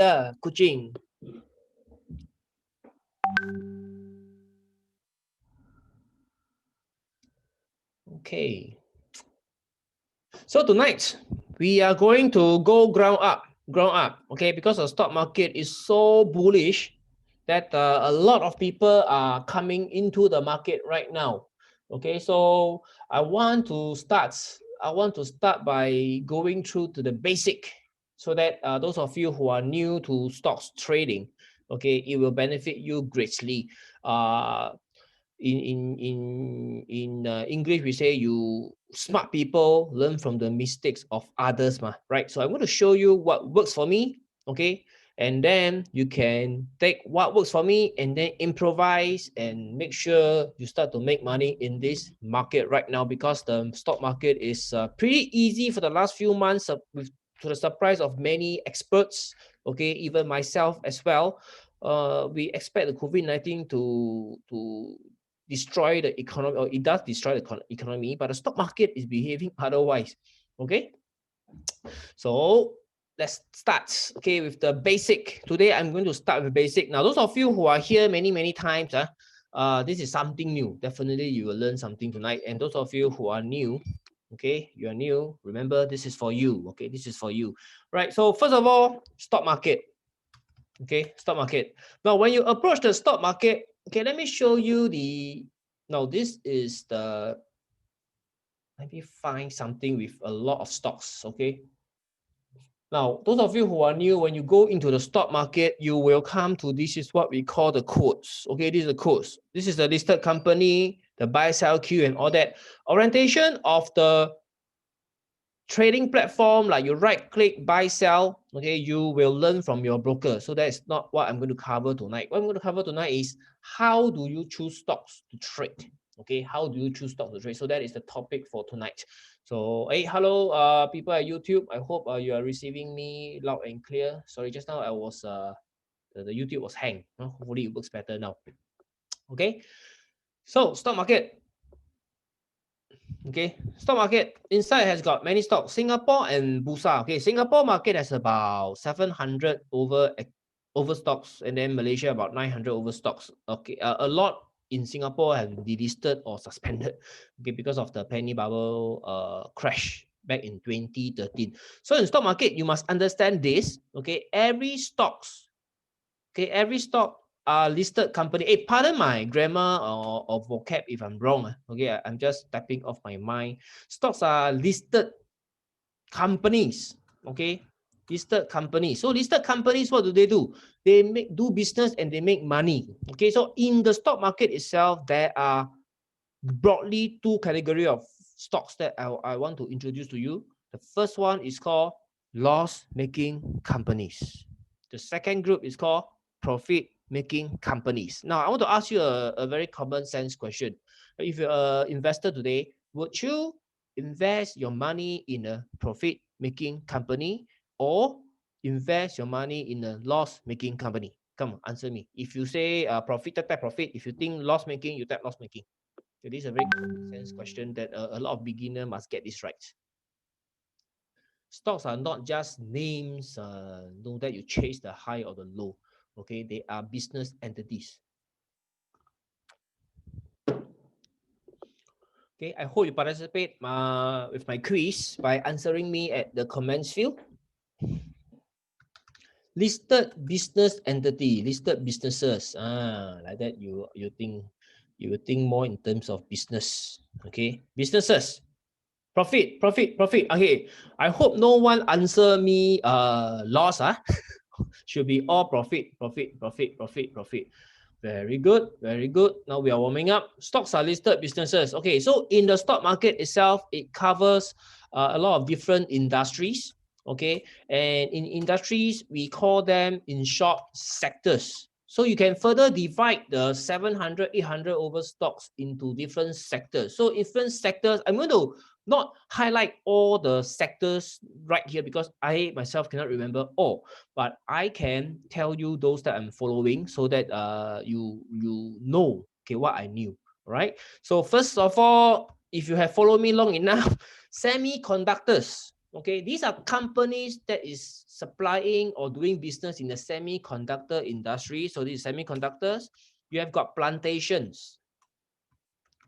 Kuching. Okay. So tonight we are going to go ground up. Okay, because the stock market is so bullish that a lot of people are coming into the market right now. Okay, so I want to start by going through to the basic, so that those of you who are new to stocks trading, okay, it will benefit you greatly. In English we say you smart people learn from the mistakes of others, right? So I'm going to show you what works for me, okay, and then you can take what works for me and then improvise and make sure you start to make money in this market right now, because the stock market is pretty easy for the last few months, to the surprise of many experts, okay, even myself as well. We expect the COVID-19 to destroy the economy, or it does destroy the economy, but the stock market is behaving otherwise. Okay, so let's start, okay, with the basic. Today I'm going to start with basic. Now those of you who are here many times, this is something new. Definitely you will learn something tonight. And those of you who are new, okay, you are new, remember this is for you. Okay, this is for you, right? So first of all, stock market. Okay, stock market. Now when you approach the stock market, okay, let me show you the, now this is the, let me find something with a lot of stocks. Okay, now those of you who are new, when you go into the stock market, you will come to, this is what we call the codes. Okay, this is the codes. This is the listed company, the buy sell queue and all that. Orientation of the trading platform, like you right click buy sell, okay, you will learn from your broker. So that's not what I'm going to cover tonight. What I'm going to cover tonight is how do you choose stocks to trade. Okay, how do you choose stocks to trade? So that is the topic for tonight. So hey, hello people at YouTube, I hope you are receiving me loud and clear. Sorry, just now I was the YouTube was hanged. Hopefully it works better now. Okay, so stock market. Okay, stock market inside has got many stocks, Singapore and Bursa. Okay, Singapore market has about 700 over stocks, and then Malaysia about 900 over stocks. Okay, a lot in Singapore have delisted or suspended, okay, because of the penny bubble crash back in 2013. So in stock market, you must understand this. Okay, every stocks, okay, every stock listed company. Hey, pardon my grammar or vocab if I'm wrong. Okay, I'm just tapping off my mind. Stocks are listed companies. Okay, listed companies. So listed companies, what do? They do business and they make money. Okay, so in the stock market itself, there are broadly two categories of stocks that I want to introduce to you. The first one is called loss-making companies. The second group is called profit-making companies. Now, I want to ask you a very common sense question. If you're an investor today, would you invest your money in a profit-making company or invest your money in a loss-making company? Come on, answer me. If you say profit, tap profit. If you think loss-making, you tap loss-making. So this is a very common sense question that a lot of beginners must get this right. Stocks are not just names, know that you chase the high or the low. Okay, they are business entities. Okay, I hope you participate with my quiz by answering me at the comments field. Listed business entity, listed businesses. Like that you think more in terms of business. Okay, businesses. Profit. Okay, I hope no one answer me loss. Should be all profit. Very good. Now we are warming up. Stocks are listed businesses. Okay, so in the stock market itself, it covers a lot of different industries. Okay, and in industries, we call them, in short, sectors. So you can further divide the 700, 800 over stocks into different sectors. So different sectors, I'm going to not highlight all the sectors right here because I myself cannot remember all, but I can tell you those that I'm following so that you know, okay, what I knew, right? So first of all, if you have followed me long enough, semiconductors. Okay, these are companies that is supplying or doing business in the semiconductor industry. So these semiconductors, you have got plantations.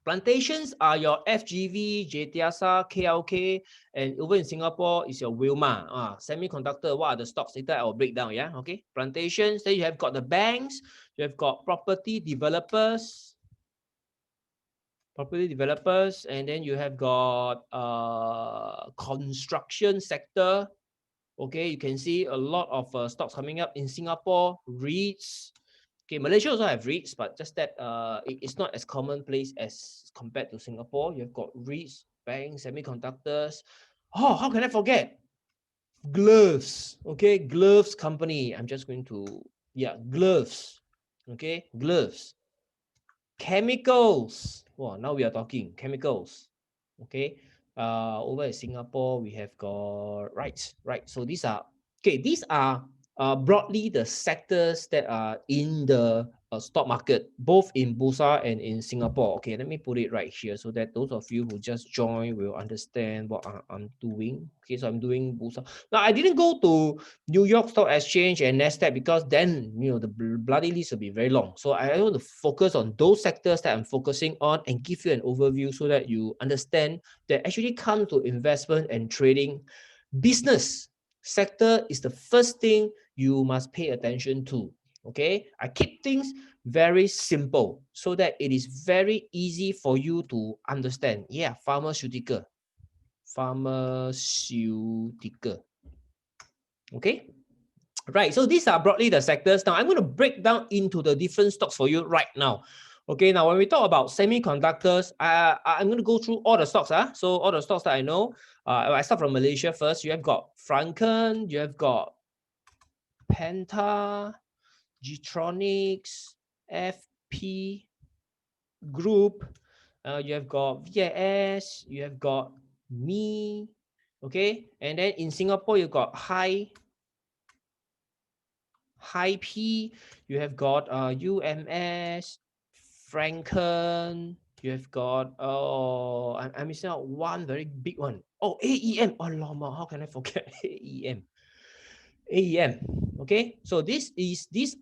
Plantations are your FGV, JTSA, KLK, and over in Singapore is your Wilmar. Semiconductor, what are the stocks? Later I will break down, yeah? Okay, plantations. Then you have got the banks, you have got property developers, and then you have got construction sector. Okay, you can see a lot of stocks coming up in Singapore, REITs. Okay, Malaysia also have REITs, but just that it's not as commonplace as compared to Singapore. You've got REITs, banks, semiconductors. Oh, how can I forget? Gloves. Okay, gloves company. I'm just going to, gloves. Okay, gloves. Chemicals. Wow, now we are talking chemicals. Okay, over in Singapore, we have got, right. So these are, broadly the sectors that are in the stock market, both in Bursa and in Singapore. Okay, let me put it right here so that those of you who just joined will understand what I'm doing. Okay, so I'm doing Bursa. Now, I didn't go to New York Stock Exchange and Nasdaq because then, the bloody list will be very long. So I want to focus on those sectors that I'm focusing on and give you an overview so that you understand that actually come to investment and trading. Business sector is the first thing you must pay attention to. Okay, I keep things very simple so that it is very easy for you to understand. Yeah, pharmaceutical. Okay, right. So these are broadly the sectors. Now I'm going to break down into the different stocks for you right now. Okay, now when we talk about semiconductors, I'm going to go through all the stocks. So all the stocks that I know. I start from Malaysia first. You have got Franken, you have got Penta, Getronics, FP Group. You have got VIS, you have got Me. Okay, and then in Singapore you got High P, you have got UMS, Franken, you have got, I'm missing out one very big one. Oh, AEM. Oh, Lama, how can I forget AEM? AEM. Okay, so these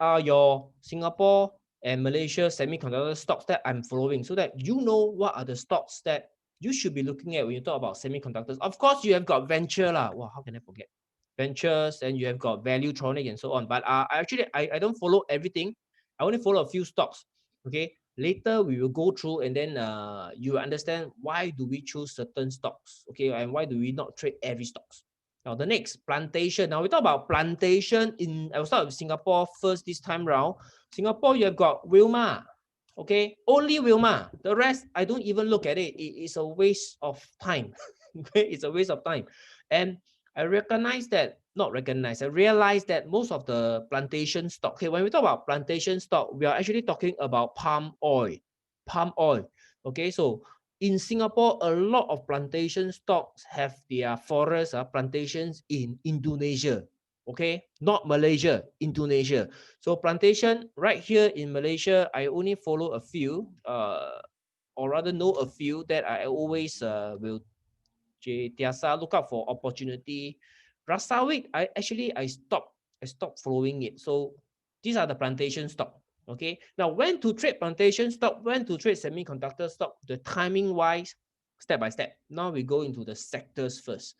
are your Singapore and Malaysia semiconductor stocks that I'm following so that you know what are the stocks that you should be looking at when you talk about semiconductors. Of course, you have got venture lah. Wow, how can I forget? Ventures, and you have got Valuetronic and so on. But I don't follow everything. I only follow a few stocks. Okay. Later we will go through and then you will understand why do we choose certain stocks. Okay, and why do we not trade every stocks. Now the next, plantation. Now we talk about plantation I will start with Singapore first this time round. Singapore, you have got Wilmar. Okay, only Wilmar. The rest, I don't even look at it. It is a waste of time. Okay, it's a waste of time. And I realize that most of the plantation stock, okay, when we talk about plantation stock, we are actually talking about palm oil. Palm oil. Okay, so in Singapore, a lot of plantation stocks have their forests, plantations in Indonesia. Okay, not Malaysia, Indonesia. So plantation right here in Malaysia, I only follow a few, or rather know a few that I always will Tiasa look out for opportunity. Rasawik, I stopped following it. So these are the plantation stock. Okay. Now when to trade plantation stock, when to trade semiconductor stock, the timing wise, step by step. Now we go into the sectors first.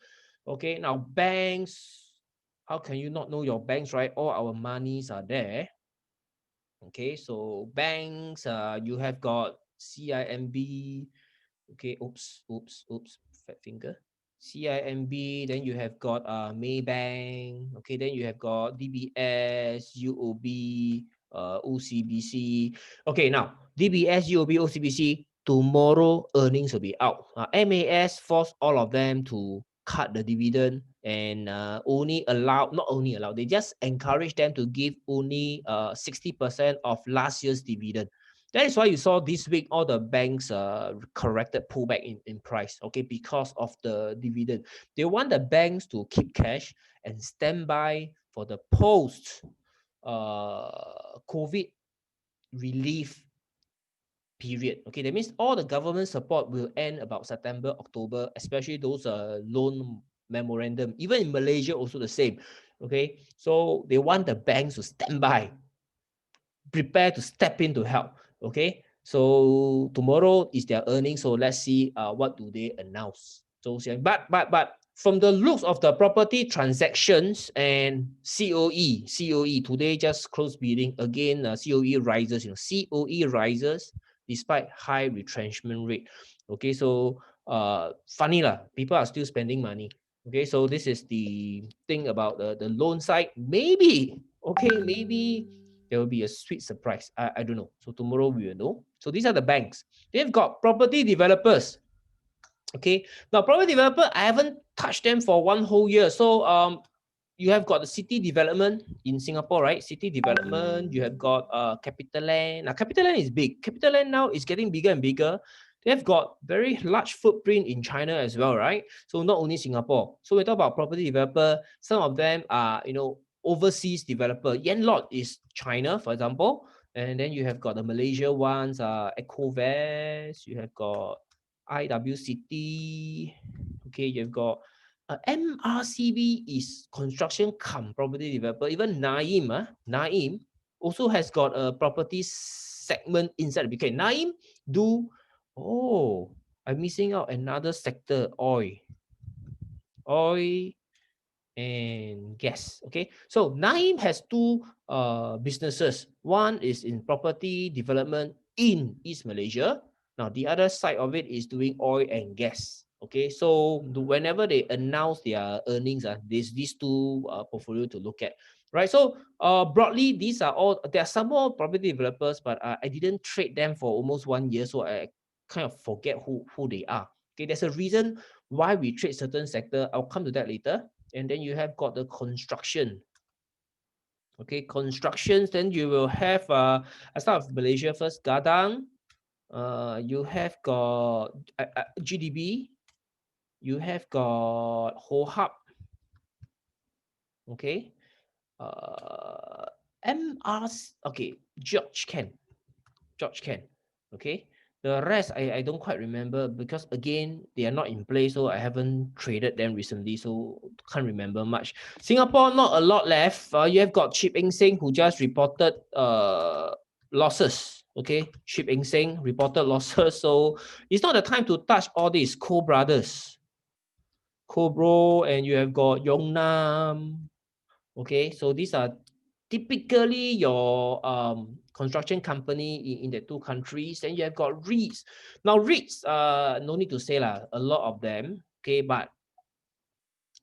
Okay. Now banks, how can you not know your banks, right? All our monies are there. Okay. So banks, you have got CIMB. Okay, fat finger. CIMB, then you have got Maybank, okay, then you have got DBS, UOB, OCBC. Okay, now DBS, UOB, OCBC, tomorrow earnings will be out. MAS forced all of them to cut the dividend and not only allow, they just encourage them to give only 60% of last year's dividend. That is why you saw this week all the banks corrected pullback in price, okay, because of the dividend. They want the banks to keep cash and stand by for the post COVID relief period. Okay, that means all the government support will end about September, October, especially those loan memorandum. Even in Malaysia, also the same. Okay, so they want the banks to stand by, prepare to step in to help. Okay, so tomorrow is their earnings, so let's see what do they announce. So but from the looks of the property transactions and COE today just closed bidding again. COE rises, COE rises despite high retrenchment rate. Okay, so funny lah, people are still spending money. Okay, so this is the thing about the loan side. Maybe, okay, maybe there will be a sweet surprise. I don't know. So tomorrow we will know. So these are the banks. They've got property developers. Okay. Now, property developer, I haven't touched them for one whole year. So you have got the city development in Singapore, right? City development. You have got CapitaLand. Now, CapitaLand is big. CapitaLand now is getting bigger and bigger. They've got very large footprint in China as well, right? So not only Singapore. So we talk about property developer. Some of them are, overseas developer. Yanlot is China, for example. And then you have got the Malaysia ones, Ecovest. You have got IWCT. Okay, you've got MRCB is construction cum property developer. Even Naim also has got a property segment inside the BK. Naim do, I'm missing out another sector, oil and gas. Okay, so Naim has two businesses. One is in property development in East Malaysia. Now the other side of it is doing oil and gas. Okay, so whenever they announce their earnings, there's these two portfolio to look at, right? So broadly, these are all. There are some more property developers, but I didn't trade them for almost 1 year, so I kind of forget who they are. Okay, there's a reason why we trade certain sector. I'll come to that later. And then you have got the construction. Okay, constructions. Then you will have I start with Malaysia first. Gadang. You have got GDB. You have got Hohab. Okay. MRC. Okay, George Ken. Okay. The rest, I don't quite remember because, again, they are not in place, so I haven't traded them recently, so can't remember much. Singapore, not a lot left. You have got Chip Eng Seng, who just reported losses. Okay, Chip Eng Seng reported losses, so it's not the time to touch all these. Co Brothers, Cobro, and you have got Yongnam. Okay, so these are typically your construction company in the two countries. Then you have got REITs. Now REITs, no need to say lah, a lot of them. Okay, but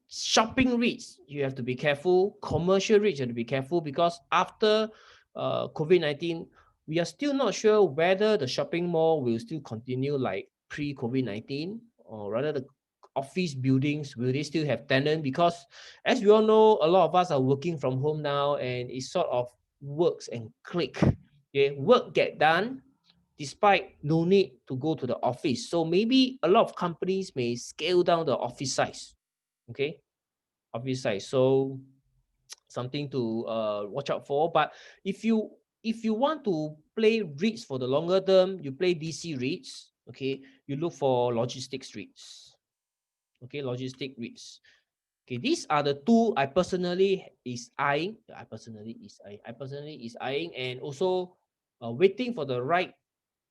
shopping REITs, you have to be careful. Commercial REITs, you have to be careful because after COVID-19, we are still not sure whether the shopping mall will still continue like pre-COVID-19, or rather the office buildings, will they still have tenant? Because as we all know, a lot of us are working from home now, and it sort of works and click. Okay, work get done despite no need to go to the office. So maybe a lot of companies may scale down the office size. Okay, office size. So something to watch out for. But if you want to play REITs for the longer term, you play DC REITs. Okay, you look for logistics REITs. Okay, logistic REITs. Okay, these are the two I personally is eyeing. I personally is eyeing, and also waiting for the right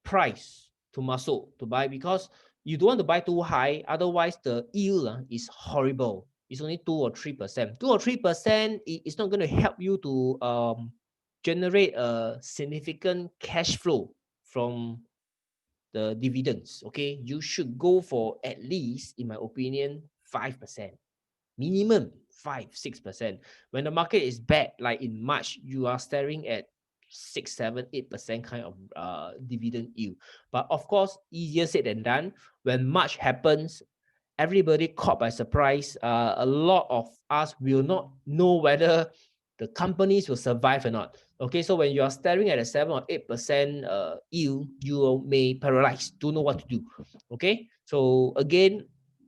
price to muscle to buy, because you don't want to buy too high. Otherwise, the yield is horrible. It's only 2 or 3%. 2 or 3%, it's not going to help you to generate a significant cash flow from the dividends. Okay, you should go for at least, in my opinion, 5%. Minimum 5-6%. When the market is bad, like in March, you are staring at 6, 7, 8% kind of dividend yield. But of course, easier said than done. When March happens, everybody caught by surprise. A lot of us will not know whether the companies will survive or not. Okay, so when you are staring at a 7 or 8% yield, you may paralyze, don't know what to do. Okay, so again,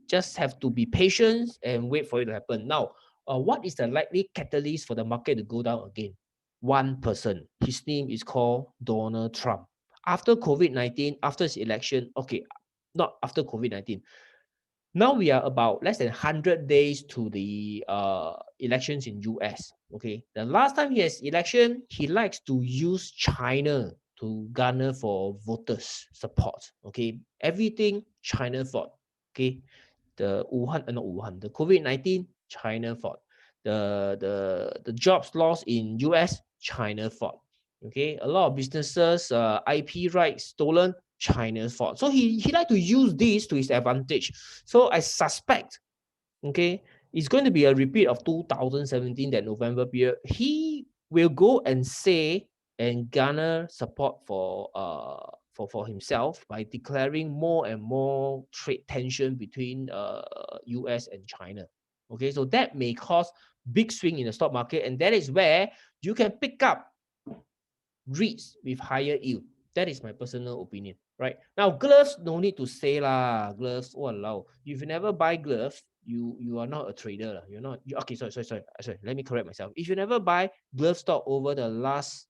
just have to be patient and wait for it to happen. Now, what is the likely catalyst for the market to go down again? One person. His name is called Donald Trump. After COVID-19, after his election, okay, not after COVID-19, Now we are about less than 100 days to the elections in US. Okay, the last time he has election, he likes to use China to garner for voters support. Okay, everything China fault. Okay, the Wuhan, not Wuhan, the COVID-19, China fault. The jobs lost in US, China fault. Okay, a lot of businesses, IP rights stolen, China's fault. So he like to use this to his advantage. So I suspect, okay, it's going to be a repeat of 2017, that November period. He will go and say and garner support for himself by declaring more and more trade tension between US and China. Okay, so that may cause big swing in the stock market, and that is where you can pick up REITs with higher yield. That is my personal opinion. Right now, gloves no need to say lah. Gloves, walao. If you never buy gloves, you are not a trader lah. You're not. Okay, sorry. Let me correct myself. If you never buy glove stock over the last,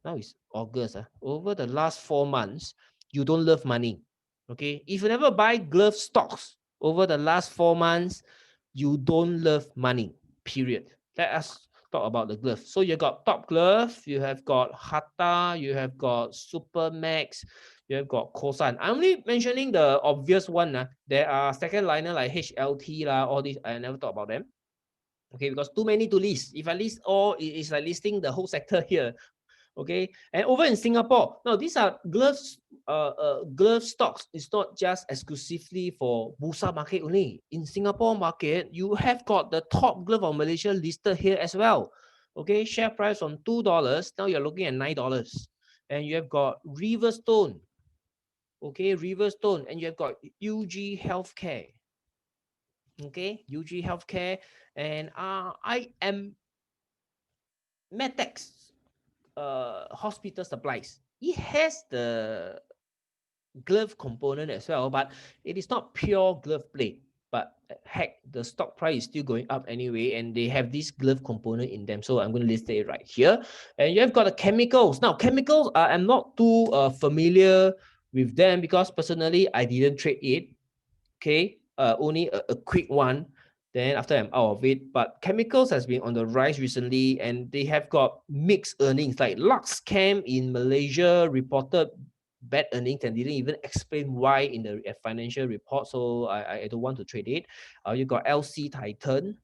now it's August, over the last 4 months, you don't love money. Okay, if you never buy glove stocks over the last 4 months, you don't love money. Period. Let us talk about the glove. So you got Top Glove, you have got Hata, you have got Supermax, you have got Kosan. I'm only mentioning the obvious one. There are second liner like HLT lah, all these. I never talk about them. Okay, because too many to list. If I list all, it's like listing the whole sector here. Okay, and over in Singapore, now these are gloves, glove stocks. It's not just exclusively for Bursa market only. In Singapore market, you have got the Top Glove of Malaysia listed here as well. Okay, share price from $2, now you're looking at $9, and you have got Riverstone. Okay, Riverstone, and you have got UG Healthcare. Okay, UG Healthcare, and I am Metex. Hospital supplies. It has the glove component as well, but it is not pure glove plate. But heck, the stock price is still going up anyway, and they have this glove component in them. So I'm going to list it right here. And you have got the chemicals. Now, chemicals, I'm not too familiar with them because personally, I didn't trade it. Okay, only a quick one. Then after I'm out of it, but chemicals has been on the rise recently, and they have got mixed earnings. Like Luxchem in Malaysia reported bad earnings and didn't even explain why in the financial report. So I don't want to trade it. You got LC Titan,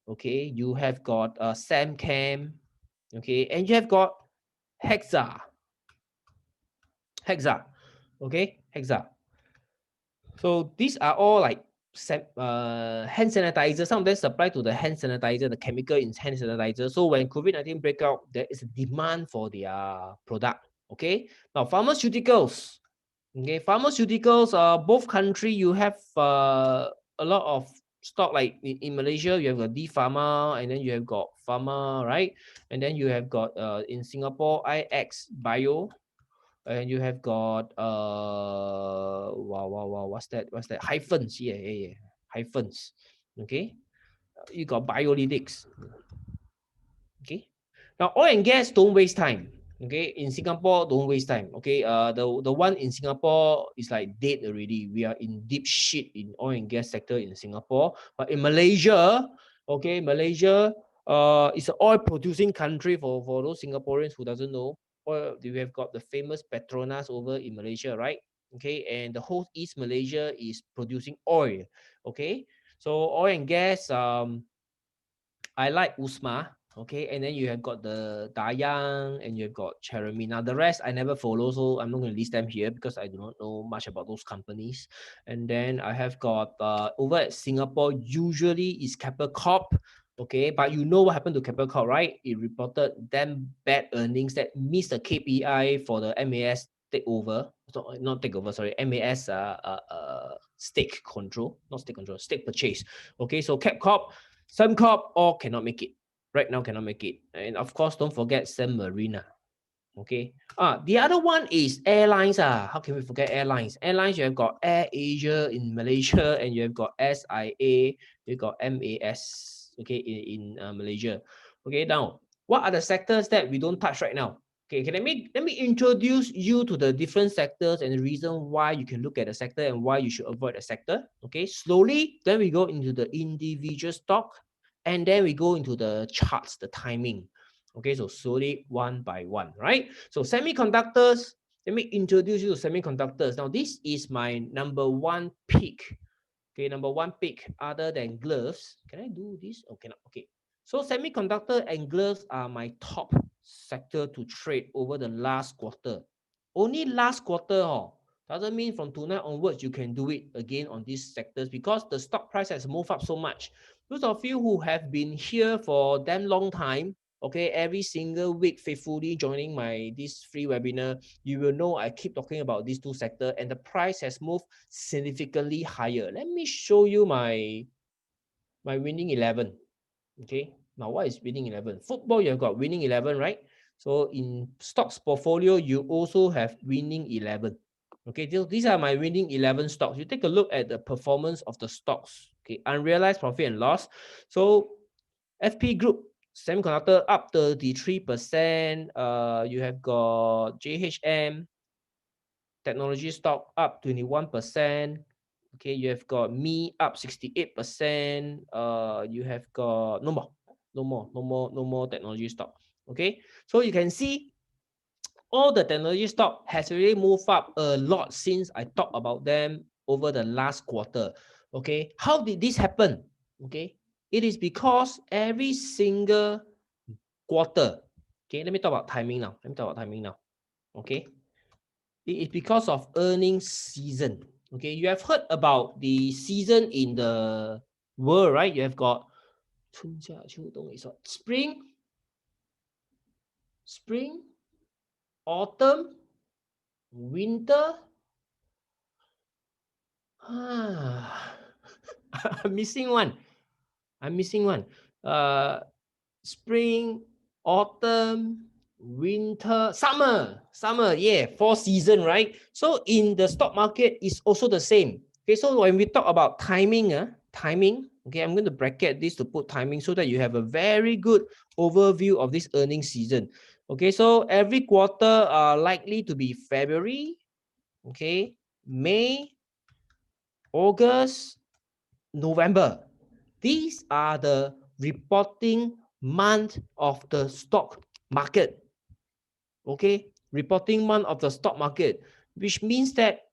okay. You have got Samcam, okay, and you have got Hexa, okay, Hexa. So these are all like hand sanitizer. Some of them supply to the hand sanitizer, the chemical in hand sanitizer. So when COVID-19 break out, there is a demand for their product. Okay. Now pharmaceuticals. Okay, pharmaceuticals. Both country you have a lot of stock. Like in Malaysia, you have a D Pharma, and then you have got Pharma, right? And then you have got in Singapore IX Bio. And you have got what's that hyphens, yeah, hyphens. Okay, you got biolytics. Okay, now oil and gas, don't waste time. Okay, in Singapore, don't waste time. Okay, the one in Singapore is like dead already. We are in deep shit in oil and gas sector in Singapore. But in Malaysia, okay, Malaysia is an oil producing country for those Singaporeans who doesn't know. Oil, we have got the famous Petronas over in Malaysia, right? Okay, and the whole East Malaysia is producing oil. Okay, so oil and gas, I like Usma, okay, and then you have got the Dayang, and you've got Cherami. Now the rest I never follow, so I'm not going to list them here because I do not know much about those companies. And then I have got over at Singapore, usually is Keppel Corp, okay, but you know what happened to Keppel Corp, right? It reported damn bad earnings that missed the KPI for the MAS takeover. So, not takeover, sorry, MAS stake control, not stake control, stake purchase. Okay, so Cap Corp, Sembcorp, all cannot make it. Right now cannot make it. And of course, don't forget Sam Marina. Okay. The other one is airlines. How can we forget airlines? Airlines, you have got Air Asia in Malaysia, and you have got SIA, you got MAS, okay, in Malaysia. Okay, now, what are the sectors that we don't touch right now? Okay, let me introduce you to the different sectors and the reason why you can look at a sector and why you should avoid a sector. Okay, slowly, then we go into the individual stock, and then we go into the charts, the timing. Okay, so slowly one by one, right? So semiconductors, let me introduce you to semiconductors. Now, this is my number one pick. Okay, number one pick other than gloves. Can I do this? Okay, okay. So semiconductor and gloves are my top sector to trade over the last quarter. Only last quarter, doesn't mean from tonight onwards you can do it again on these sectors because the stock price has moved up so much. Those of you who have been here for damn long time, okay, every single week faithfully joining my this free webinar, you will know I keep talking about these two sectors and the price has moved significantly higher. Let me show you my winning 11. Okay, now what is winning 11? Football, you've got winning 11, right? So in stocks portfolio, you also have winning 11. Okay, these are my winning 11 stocks. You take a look at the performance of the stocks. Okay, unrealized profit and loss. So FP Group, semiconductor up 33%. You have got JHM, technology stock up 21%. Okay, you have got me up 68%. You have got no more technology stock. Okay, so you can see all the technology stock has really moved up a lot since I talked about them over the last quarter. Okay, how did this happen? Okay, it is because every single quarter. Okay, let me talk about timing now. Okay, it is because of earnings season. Okay, you have heard about the season in the world, right? You have got spring, autumn, winter. I'm missing one. Uh, Spring, autumn, winter, summer, yeah, 4 season, right? So in the stock market, it's also the same. Okay, so when we talk about timing, okay, I'm going to bracket this to put timing so that you have a very good overview of this earnings season. Okay, so every quarter are likely to be February, okay, May, August, November. These are the reporting month of the stock market. Okay, reporting month of the stock market, which means that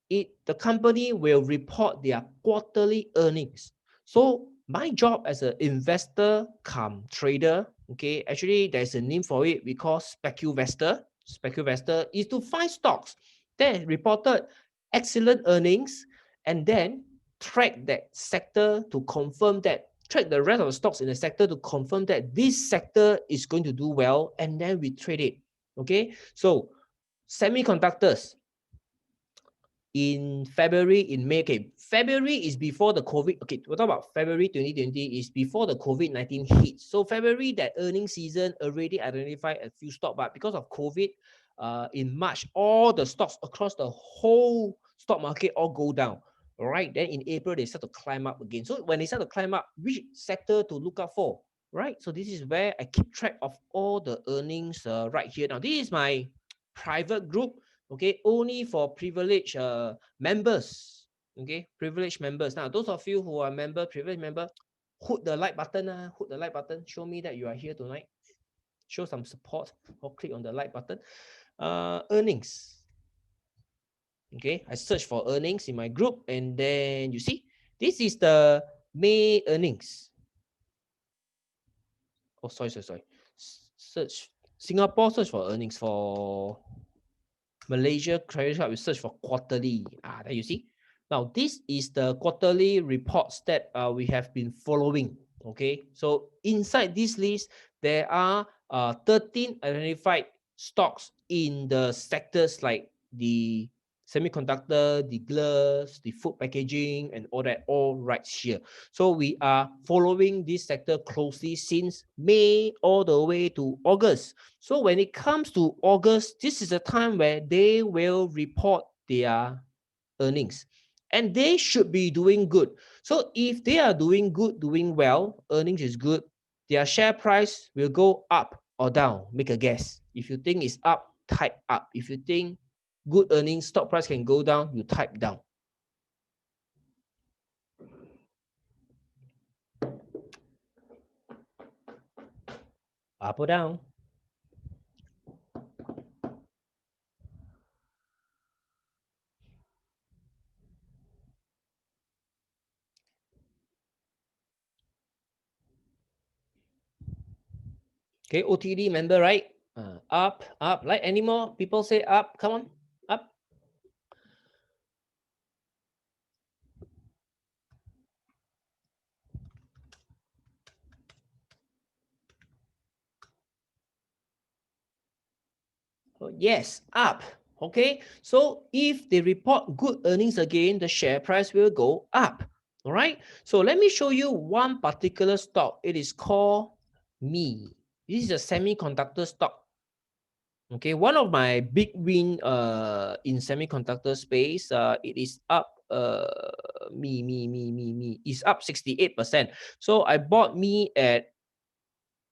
the company will report their quarterly earnings. So my job as an investor come trader, okay, actually there's a name for it. We call specuvestor. Specuvestor is to find stocks that reported excellent earnings and then track that sector to confirm that, track the rest of the stocks in the sector to confirm that this sector is going to do well, and then we trade it. Okay, so semiconductors in February, in May. Okay, February is before the COVID. Okay, we'll talk about February 2020 is before the COVID-19 hit. So February, that earnings season already identified a few stocks, but because of COVID, in March, all the stocks across the whole stock market all go down. All right, then in April, they start to climb up again. So when they start to climb up, which sector to look out for? Right, so this is where I keep track of all the earnings right here. Now, this is my private group. Okay, only for privileged members. Okay, privileged members. Now, those of you who are privileged member, hit the like button. Hit the like button. Show me that you are here tonight. Show some support or click on the like button. Earnings. Okay, I search for earnings in my group, and then you see this is the May earnings. Oh, sorry. Search Singapore, search for earnings. For Malaysia credit card, we search for quarterly. There you see. Now, this is the quarterly reports that we have been following. Okay, so inside this list, there are 13 identified stocks in the sectors like the semiconductor, the gloves, the food packaging, and all that, all right here. So we are following this sector closely since May all the way to August. So when it comes to August, this is a time where they will report their earnings and they should be doing good. So if they are doing good, doing well, earnings is good, their share price will go up or down? Make a guess. If you think it's up, type up. If you think good earnings, stock price can go down, you type down. Up or down? Okay, OTD member, right? Up, up. Like any more people say up? Come on, up. Oh, yes, up. Okay, so if they report good earnings again, the share price will go up. All right, so let me show you one particular stock. It is called Me. This is a semiconductor stock. Okay, one of my big win in semiconductor space, it is up me is up 68%. So I bought Me at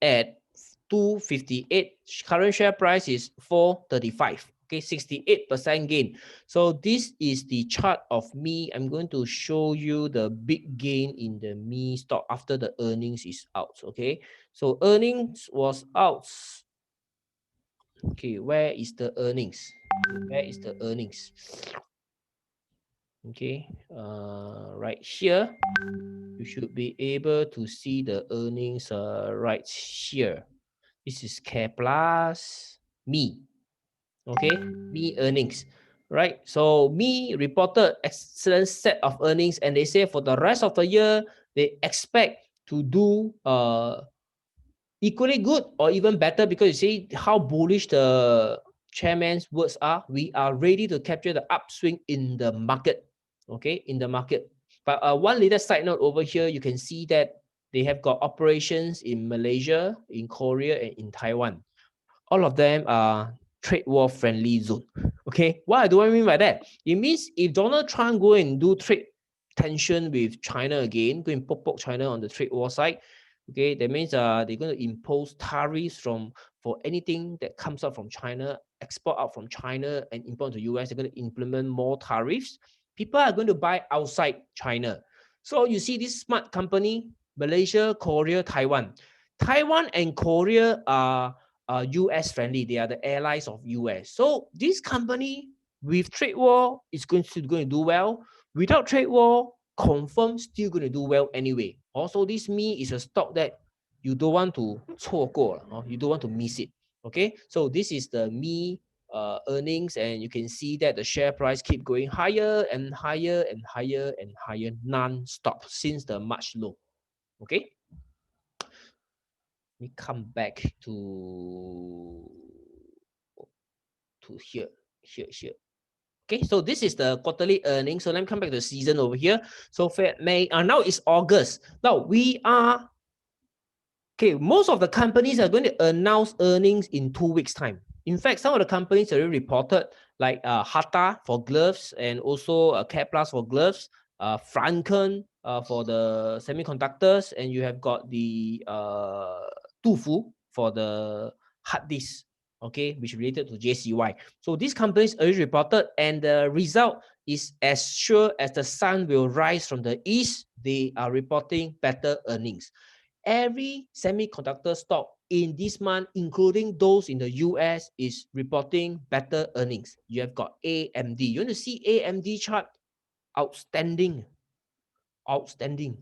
258. Current share price is 435. Okay, 68% gain. So this is the chart of Me. I'm going to show you the big gain in the Me stock after the earnings is out. Okay, so earnings was out. Okay, where is the earnings? Where is the earnings? Okay, right here, you should be able to see the earnings right here. This is Care Plus, Me. Okay, Me earnings, right? So Me reported excellent set of earnings, and they say for the rest of the year, they expect to do equally good or even better, because you see how bullish the chairman's words are. We are ready to capture the upswing in the market. Okay, in the market. But one little side note over here, you can see that they have got operations in Malaysia, in Korea, and in Taiwan. All of them are trade war friendly zone. Okay, what do I mean by that? It means if Donald Trump go and do trade tension with China again, go and poke China on the trade war side, okay, that means they're going to impose tariffs for anything that comes out from China, export out from China and import to US. They're going to implement more tariffs. People are going to buy outside China. So you see this smart company, Malaysia, Korea, Taiwan. Taiwan and Korea are US friendly. They are the allies of US. So this company with trade war is going to do well. Without trade war, confirm still going to do well anyway. Also, this Me is a stock that you don't want to 错过, you don't want to miss it. Okay, so this is the Me earnings, and you can see that the share price keep going higher and higher and higher and higher non-stop since the March low. Okay, we come back to here. Okay, so this is the quarterly earnings. So let me come back to the season over here. So Feb, May, now it's August. Now we are, okay, most of the companies are going to announce earnings in 2 weeks' time. In fact, some of the companies already reported, like Hata for gloves, and also Care Plus for gloves, Franken for the semiconductors, and you have got the Tufu for the hard disk, okay, which related to JCY. So these companies already reported, and the result is as sure as the sun will rise from the east. They are reporting better earnings. Every semiconductor stock in this month, including those in the US, is reporting better earnings. You have got AMD. You want to see AMD chart? Outstanding. Outstanding.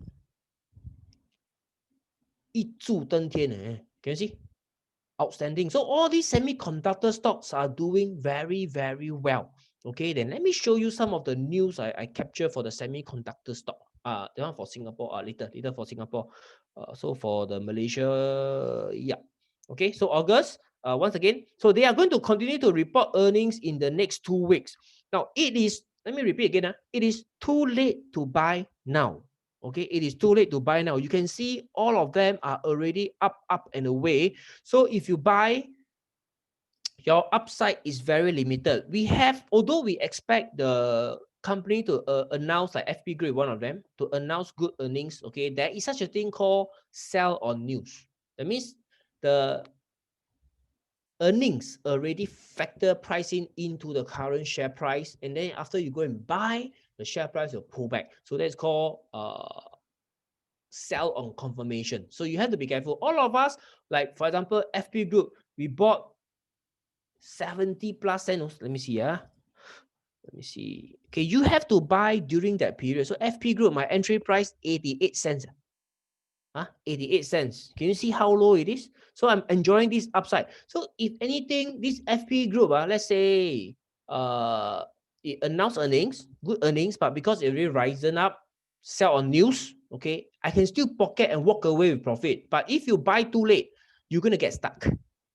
一柱登天, Can you see? Outstanding. So all these semiconductor stocks are doing very, very well. Okay, then let me show you some of the news I capture for the semiconductor stock. That one for Singapore, later for Singapore. So for the Malaysia, yeah. Okay, so August, once again, so they are going to continue to report earnings in the next 2 weeks. Now, let me repeat again, it is too late to buy now. Okay, it is too late to buy now. You can see all of them are already up and away. So if you buy, your upside is very limited. Although we expect the company to announce, like FP Grade, one of them, to announce good earnings, okay, there is such a thing called sell on news. That means the earnings already factor pricing into the current share price, and then after you go and buy, the share price will pull back. So that's called sell on confirmation. So you have to be careful. All of us, like for example, FP Group, we bought 70 plus cents. Let me see. Let me see. Okay, you have to buy during that period. So FP Group, my entry price 88 cents. 88 cents. Can you see how low it is? So I'm enjoying this upside. So if anything, this FP Group, let's say it announced earnings, good earnings, but because it really risen up, sell on news, okay, I can still pocket and walk away with profit. But if you buy too late, you're going to get stuck.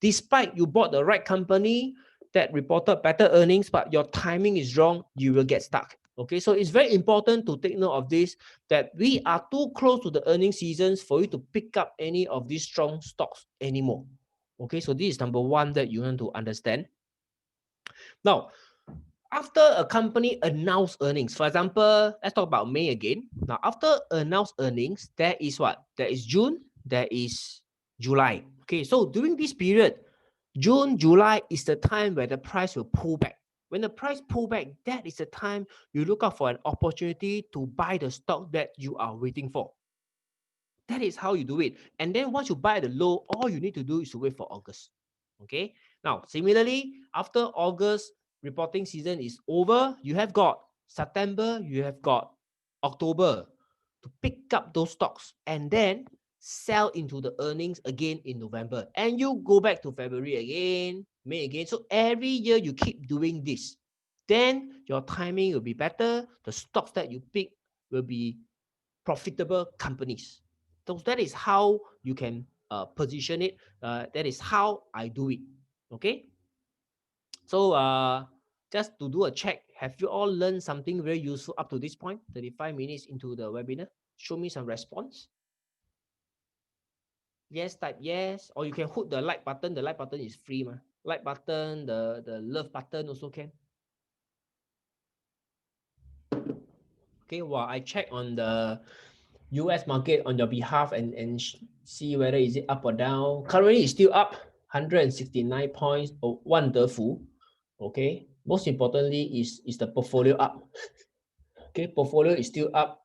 Despite you bought the right company that reported better earnings, but your timing is wrong, you will get stuck. Okay, so it's very important to take note of this, that we are too close to the earning seasons for you to pick up any of these strong stocks anymore. Okay, so this is number one that you want to understand. Now, after a company announce earnings, for example, let's talk about May again. Now, after announced earnings, there is what? There is June, there is July. Okay, so during this period, June, July is the time where the price will pull back. When the price pull back, that is the time you look out for an opportunity to buy the stock that you are waiting for. That is how you do it. And then once you buy the low, all you need to do is to wait for August. Okay. Now, similarly, after August reporting season is over, you have got September, you have got October to pick up those stocks and then sell into the earnings again in November. And you go back to February again, May again. So every year you keep doing this. Then your timing will be better. The stocks that you pick will be profitable companies. So that is how you can position it. That is how I do it. Okay. So just to do a check, have you all learned something very useful up to this point? 35 minutes into the webinar. Show me some response. Yes, type yes. Or you can hit the like button. The like button is free. Like button, the love button also can. Okay, well, I check on the US market on your behalf and see whether is it up or down. Currently, it's still up 169 points. Oh, wonderful. Okay. Most importantly is the portfolio up. Okay, portfolio is still up.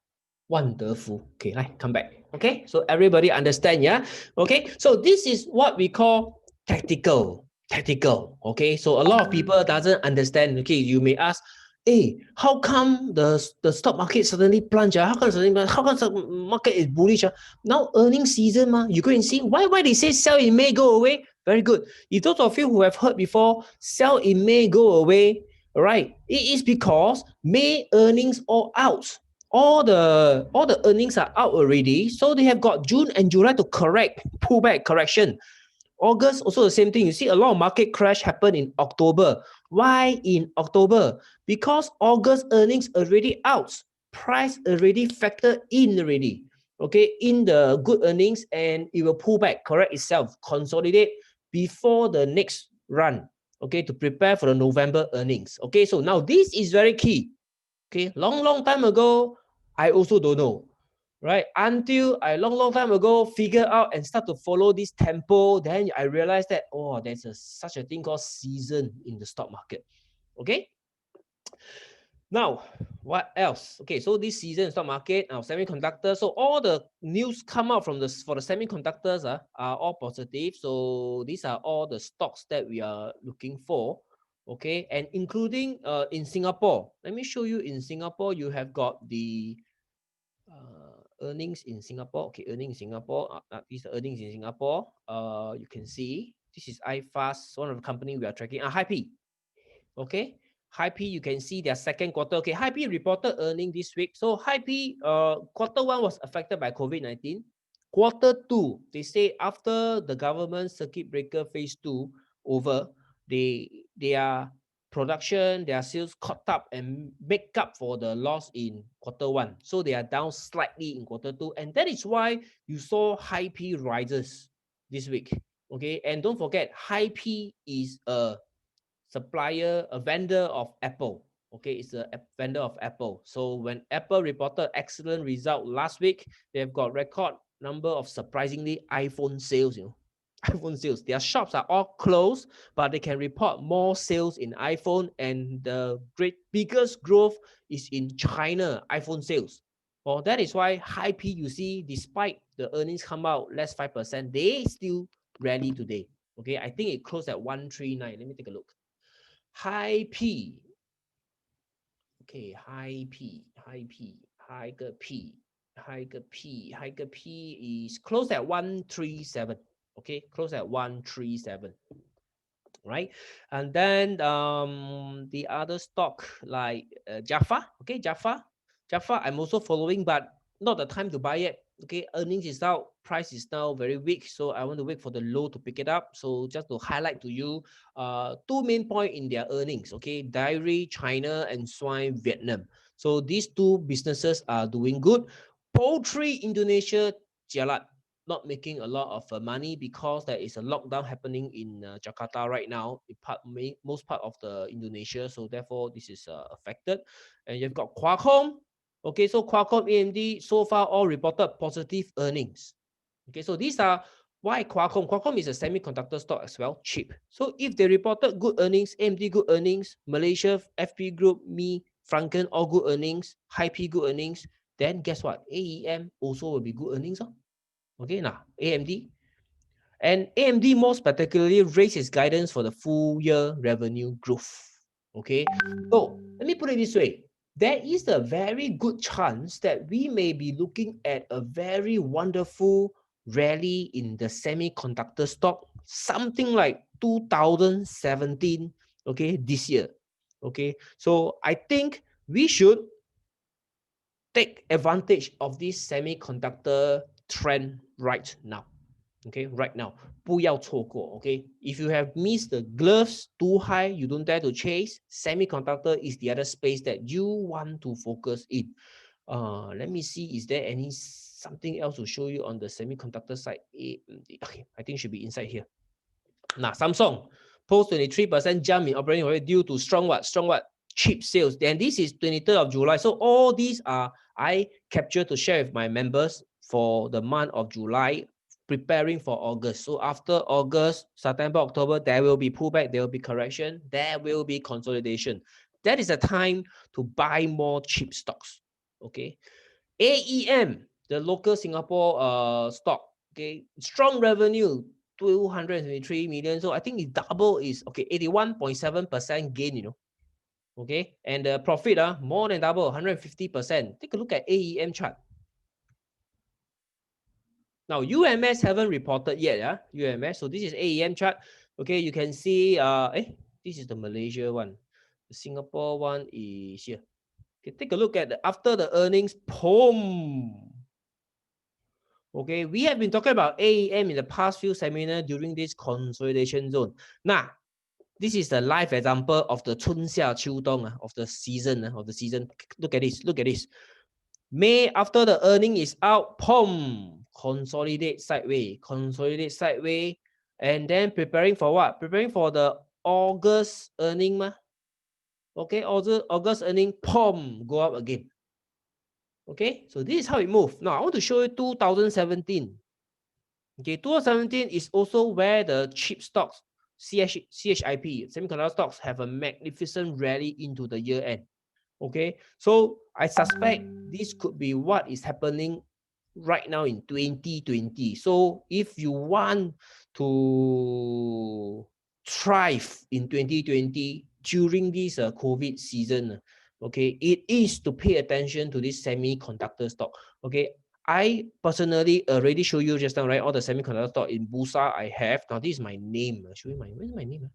Wonderful. Okay, right, come back. Okay, so everybody understand, yeah? Okay, so this is what we call tactical. Tactical. Okay, so a lot of people doesn't understand. Okay, you may ask, hey, how come the stock market suddenly plunge? How come the market is bullish? Now earning season, you go and see why they say sell in May, go away. Very good. If those of you who have heard before, sell in May, go away. Right, it is because May earnings all out. All the earnings are out already, so they have got June and July to pull back correction. August also the same thing. You see a lot of market crash happen in October. Why in October? Because August earnings already out, price already factored in already. Okay, in the good earnings, and it will pull back, correct itself, consolidate before the next run. Okay, to prepare for the November earnings. Okay, so now this is very key. Okay, long time ago, I also don't know, right? Until I long time ago figure out and start to follow this tempo, then I realized that, oh, there's such a thing called season in the stock market. Okay. Now, what else? Okay, so this season in stock market, now semiconductors. So all the news come out from for the semiconductors are all positive. So these are all the stocks that we are looking for. Okay, and including in Singapore. Let me show you in Singapore, you have got the earnings in Singapore. Okay, earnings in Singapore. These are earnings in Singapore. You can see this is iFast, one of the company we are tracking. Hi-P. Okay, Hi-P, you can see their second quarter. Okay, Hi-P reported earning this week. So Hi-P, quarter one was affected by COVID-19. Quarter two, they say after the government circuit breaker phase 2 over, their production, their sales caught up and make up for the loss in quarter one. So they are down slightly in quarter two. And that is why you saw Hi-P rises this week. Okay, and don't forget, Hi-P is a supplier, a vendor of Apple. Okay, it's a vendor of Apple. So when Apple reported excellent result last week, they've got record number of surprisingly iPhone sales. iPhone sales. Their shops are all closed, but they can report more sales in iPhone, and the biggest growth is in China iPhone sales. Well, that is why high P, you see, despite the earnings come out less 5%, they still rally today. Okay, I think it closed at 139. Let me take a look. High P. Okay, high P, high P, higher P, higher P, higher P is closed at 137. Okay, close at 137, right? And then the other stock like Jaffa. Okay, Jaffa I'm also following, but not the time to buy it. Okay, earnings is out, price is now very weak, so I want to wait for the low to pick it up. So just to highlight to you, two main point in their earnings. Okay, dairy China and swine Vietnam. So these two businesses are doing good. Poultry Indonesia, jialat, not making a lot of money because there is a lockdown happening in Jakarta right now, most part of the Indonesia. So therefore, this is affected. And you've got Qualcomm. Okay, so Qualcomm, AMD, so far all reported positive earnings. Okay, so these are why Qualcomm is a semiconductor stock as well, cheap. So if they reported good earnings, AMD good earnings, Malaysia, FP Group, me, Franken, all good earnings, High P good earnings, then guess what? AEM also will be good earnings. Okay, now AMD. And AMD most particularly raised its guidance for the full year revenue growth. Okay, so let me put it this way. There is a very good chance that we may be looking at a very wonderful rally in the semiconductor stock, something like 2017, okay, this year. Okay, so I think we should take advantage of this semiconductor trend right now. Okay, right now, 不要错过. Okay, if you have missed the gloves too high, you don't dare to chase. Semiconductor is the other space that you want to focus in. Let me see, is there any something else to show you on the semiconductor side? Okay, I think should be inside here. Now, Samsung post 23% jump in operating revenue due to strong what? Strong what? Chip sales. Then this is 23rd of July. So all these are I captured to share with my members for the month of July, preparing for August. So after August, September, October, there will be pullback, there will be correction, there will be consolidation. That is a time to buy more cheap stocks. Okay. AEM, the local Singapore stock. Okay, strong revenue, 223 million. So I think it double is okay, 81.7% gain, Okay, and the profit more than double, 150%. Take a look at AEM chart. Now UMS haven't reported yet, UMS. So this is AEM chart. Okay, you can see this is the Malaysia one. The Singapore one is here. Okay, take a look at after the earnings, boom. Okay, we have been talking about AEM in the past few seminars during this consolidation zone. Now, this is the live example of the 春夏秋冬of the season. Look at this. Look at this. May after the earning is out, boom, consolidate sideways, and then preparing for what? Preparing for the August earning, Okay, August earning, boom, go up again. Okay, so this is how it moved. Now I want to show you 2017. Okay, 2017 is also where the chip stocks, CHIP, semiconductor stocks, have a magnificent rally into the year end. Okay, so I suspect this could be what is happening right now in 2020. So if you want to thrive in 2020 during this COVID season, okay, it is to pay attention to this semiconductor stock. Okay, I personally already show you just now, right? All the semiconductor stock in Bursa I have. Now this is my name. Show you where's my name?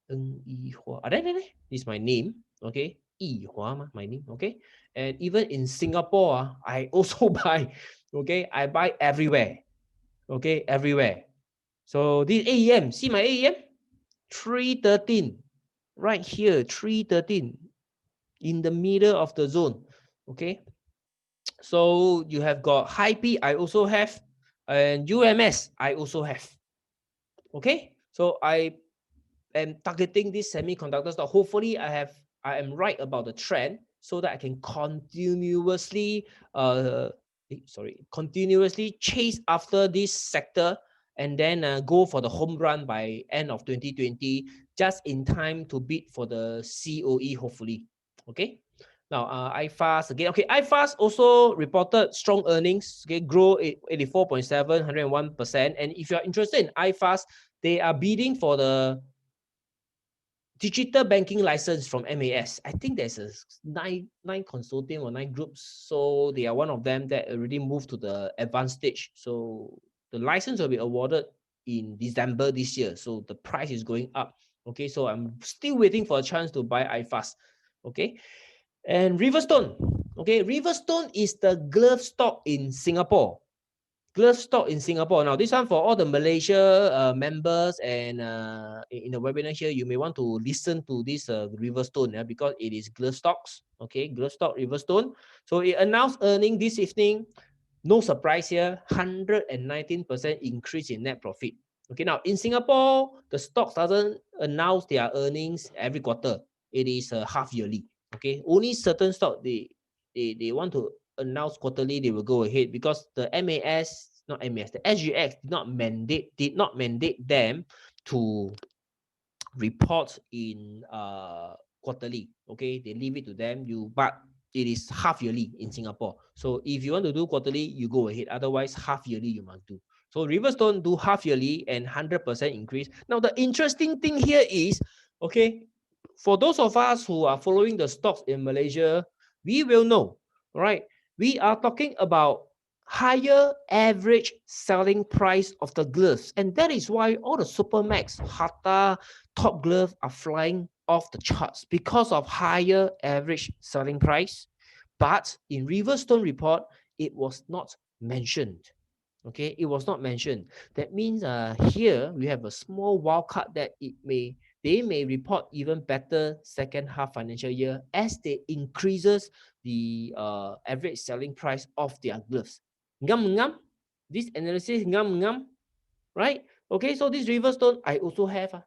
This is my name. Okay, Yihua, my name. Okay, and even in Singapore, I also buy. Okay, I buy everywhere. Okay, everywhere. So this AEM, see my AEM, 313, right here, 313, in the middle of the zone. Okay. So you have got high P, I also have, and UMS, I also have. Okay, so I am targeting this semiconductor stock. Hopefully, I am right about the trend so that I can continuously, continuously chase after this sector and then go for the home run by end of 2020, just in time to bid for the COE, hopefully. Okay. Now, iFast again. Okay, iFast also reported strong earnings. Okay, grow 84.7, 101%. And if you're interested in iFast, they are bidding for the digital banking license from MAS. I think there's a nine consortium or nine groups. So they are one of them that already moved to the advanced stage. So the license will be awarded in December this year. So the price is going up. Okay, so I'm still waiting for a chance to buy iFast. Okay, and Riverstone. Okay, Riverstone is the glove stock in Singapore. Glove stock in Singapore. Now, this one for all the Malaysia members and in the webinar here, you may want to listen to this Riverstone because it is glove stocks. Okay, glove stock Riverstone. So it announced earning this evening. No surprise here, 119% increase in net profit. Okay, now in Singapore, the stocks doesn't announce their earnings every quarter. It is half yearly. Okay, only certain stock they want to announce quarterly, they will go ahead because the the SGX did not mandate them to report in quarterly. Okay, they leave it to them. But it is half yearly in Singapore. So if you want to do quarterly, you go ahead. Otherwise, half yearly you must do. So Riverstone do half yearly and 100% increase. Now the interesting thing here is, okay, for those of us who are following the stocks in Malaysia, we will know, right? We are talking about higher average selling price of the gloves, and that is why all the Supermax, Hata, Top Glove are flying off the charts because of higher average selling price. But in Riverstone report, it was not mentioned. Okay, it was not mentioned. That means here we have a small wild card that they may report even better second half financial year as they increases the average selling price of their gloves. Ngam. This analysis ngam, right? Okay, so this Riverstone I also have.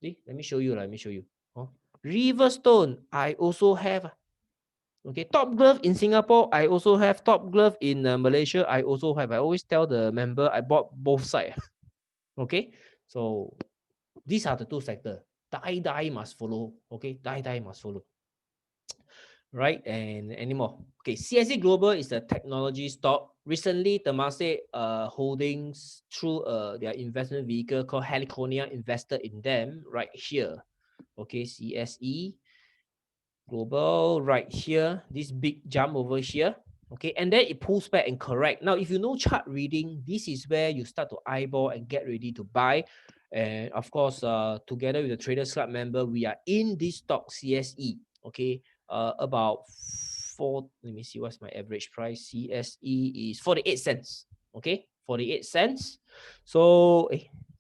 See, let me show you. Oh, Riverstone I also have. Okay, Top Glove in Singapore, I also have. Top Glove in Malaysia, I also have. I always tell the member I bought both sides. Okay, so these are the two sectors. Die must follow. Okay, die must follow. Right, and anymore. Okay, Cse Global is a technology stock. Recently, Temasek Holdings through their investment vehicle called Heliconia invested in them right here. Okay, Cse Global right here, this big jump over here. Okay, and then it pulls back and correct. Now, if you know chart reading, this is where you start to eyeball and get ready to buy. And of course, together with the Traders Club member, we are in this stock CSE. Okay, about four. Let me see what's my average price. CSE is 48 cents. Okay, 48 cents. So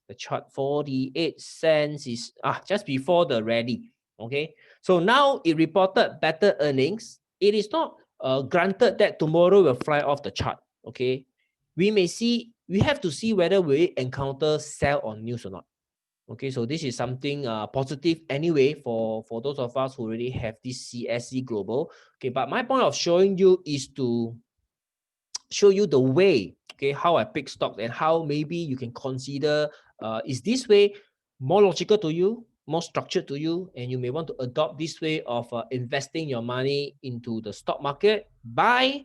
the chart 48 cents is just before the rally. Okay, so now it reported better earnings. It is not granted that tomorrow will fly off the chart. Okay, we have to see whether we encounter sell on news or not. Okay, so this is something positive anyway for those of us who already have this Cse Global. Okay, but my point of showing you is to show you the way, okay, how I pick stocks and how maybe you can consider is this way more logical to you, more structured to you, and you may want to adopt this way of investing your money into the stock market by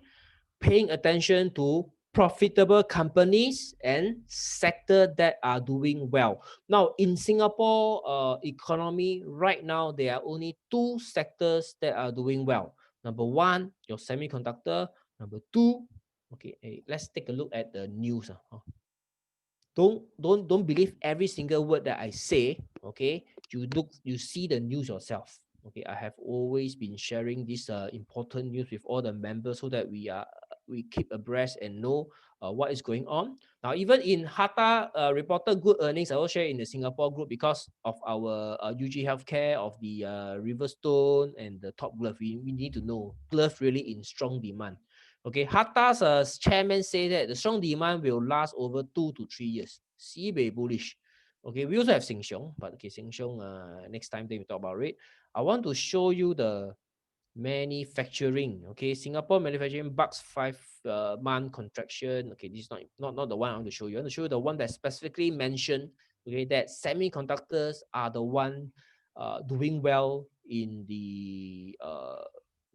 paying attention to profitable companies and sector that are doing well. Now, in Singapore economy right now, there are only two sectors that are doing well. Number one, your semiconductor. Number two, okay, let's take a look at the news. Don't believe every single word that I say. Okay, you see the news yourself. Okay, I have always been sharing this important news with all the members so that we keep abreast and know what is going on. Now, even in Hata reported good earnings, I will share in the Singapore group because of our UG Healthcare, of the Riverstone and the Top Glove. We need to know glove really in strong demand. Okay, Hata's chairman say that the strong demand will last over 2 to 3 years. Sibei bullish. Okay, we also have Sheng Siong, but okay, Sheng Siong, next time then we talk about it. I want to show you the manufacturing. Okay, Singapore manufacturing bucks 5 month contraction. Okay, this is not the one I want to show you. I want to show you the one that specifically mentioned, okay, that semiconductors are the one doing well in the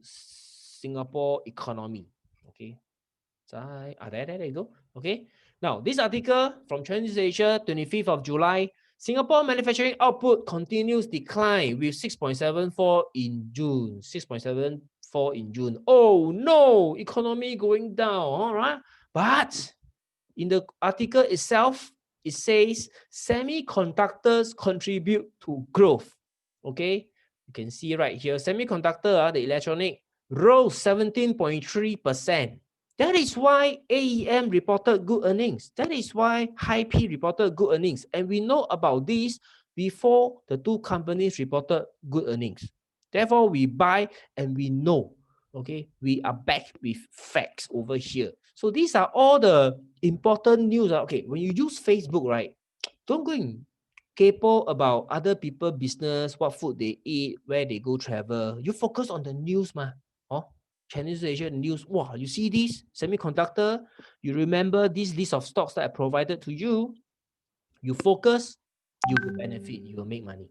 Singapore economy. Okay, there you go. Okay. Now, this article from Chinese Asia, 25th of July, Singapore manufacturing output continues decline with 6.74 in June. 6.74 in June. Oh no, economy going down. All right. But in the article itself, it says semiconductors contribute to growth. Okay. You can see right here, semiconductor, the electronic, rose 17.3%. That is why AEM reported good earnings. That is why Hi-P reported good earnings. And we know about this before the two companies reported good earnings. Therefore, we buy and we know, okay, we are back with facts over here. So these are all the important news. Okay, when you use Facebook, right, don't go and capo about other people business, what food they eat, where they go travel. You focus on the news, ma. Oh, Chinese Asia news. Wow, you see this semiconductor. You remember this list of stocks that I provided to you. You focus, you will benefit. You will make money.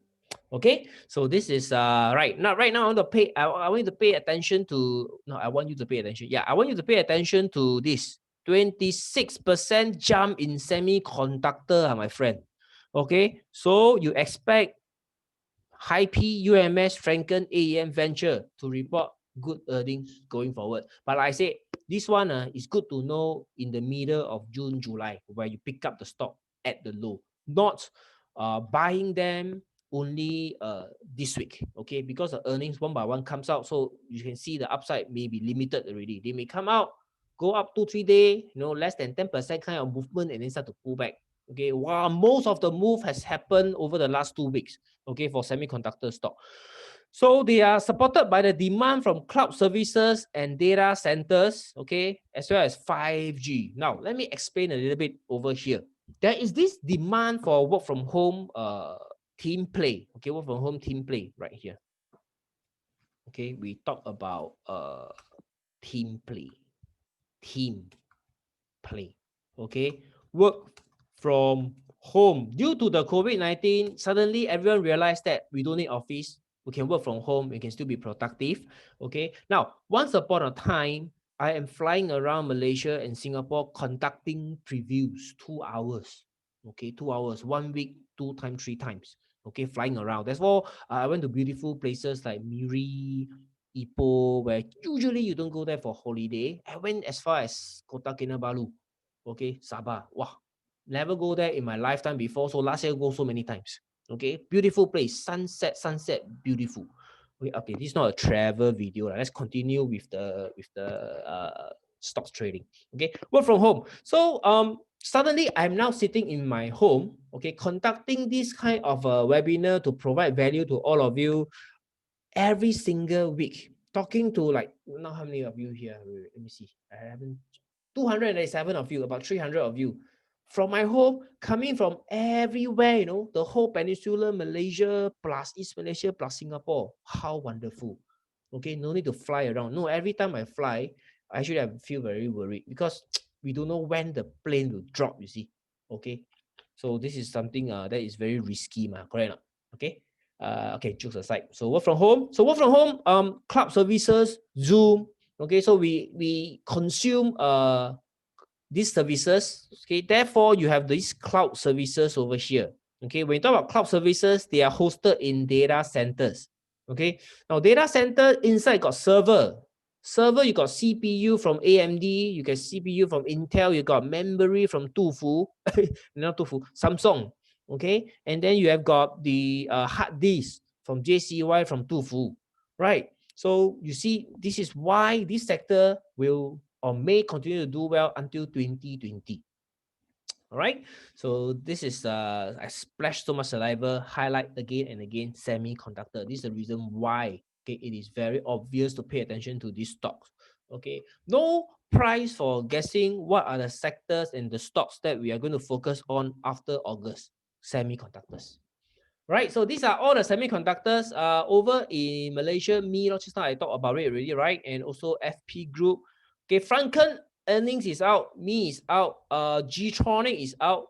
Okay, so this is right now. Right now, I want to pay. I want you to pay attention to. No, I want you to pay attention. Yeah, I want you to pay attention to this 26% jump in semiconductor, my friend. Okay, so you expect Hi-P, UMS, Franken, AEM Venture to report good earnings going forward. But like I said, this one is good to know in the middle of June, July, where you pick up the stock at the low, not buying them only this week, okay? Because the earnings one by one comes out, so you can see the upside may be limited already. They may come out, go up 2-3 days, less than 10% kind of movement, and then start to pull back. Okay, while most of the move has happened over the last 2 weeks, okay, for semiconductor stock. So they are supported by the demand from cloud services and data centers, okay, as well as 5G. Now, let me explain a little bit over here. There is this demand for work from home team play, okay, work from home team play right here. Okay, we talk about team play, okay, work from home. Due to the COVID-19, suddenly everyone realized that we don't need office. We can work from home. We can still be productive. Okay. Now, once upon a time, I am flying around Malaysia and Singapore conducting previews 2 hours. Okay, 2 hours, 1 week, 2 times, 3 times. Okay, flying around. That's why I went to beautiful places like Miri, Ipoh, where usually you don't go there for holiday. I went as far as Kota Kinabalu. Okay, Sabah. Wow, never go there in my lifetime before. So last year go so many times. Okay, beautiful place, sunset, beautiful. Okay, this is not a travel video. Let's continue with the stocks trading. Okay, work from home. So suddenly I'm now sitting in my home. Okay, conducting this kind of a webinar to provide value to all of you every single week. Talking to like, now how many of you here? Let me see. I haven't 287 of you, about 300 of you from my home, coming from everywhere, the whole peninsula, Malaysia, plus East Malaysia, plus Singapore. How wonderful. Okay, no need to fly around. No, every time I fly, actually I feel very worried because we don't know when the plane will drop, you see. Okay, so this is something that is very risky, correct? Okay. Okay, jokes aside. So work from home. Club services, Zoom. Okay, so we consume these services. Okay, therefore you have these cloud services over here. Okay, when you talk about cloud services, they are hosted in data centers. Okay, now data center inside got server. Server, you got CPU from AMD, you got CPU from Intel, you got memory from Tufu, not Tufu, Samsung. Okay, and then you have got the hard disk from JCY from Tufu, right? So you see, this is why this sector will or may continue to do well until 2020. All right. So this is I splashed so much saliva, highlight again and again semiconductor. This is the reason why. Okay, it is very obvious to pay attention to these stocks. Okay, no price for guessing what are the sectors and the stocks that we are going to focus on after August. Semiconductors. right? So these are all the semiconductors over in Malaysia. Just now I talked about it already, right? And also FP Group. Okay, Franken earnings is out. Me is out. G-Tronic is out.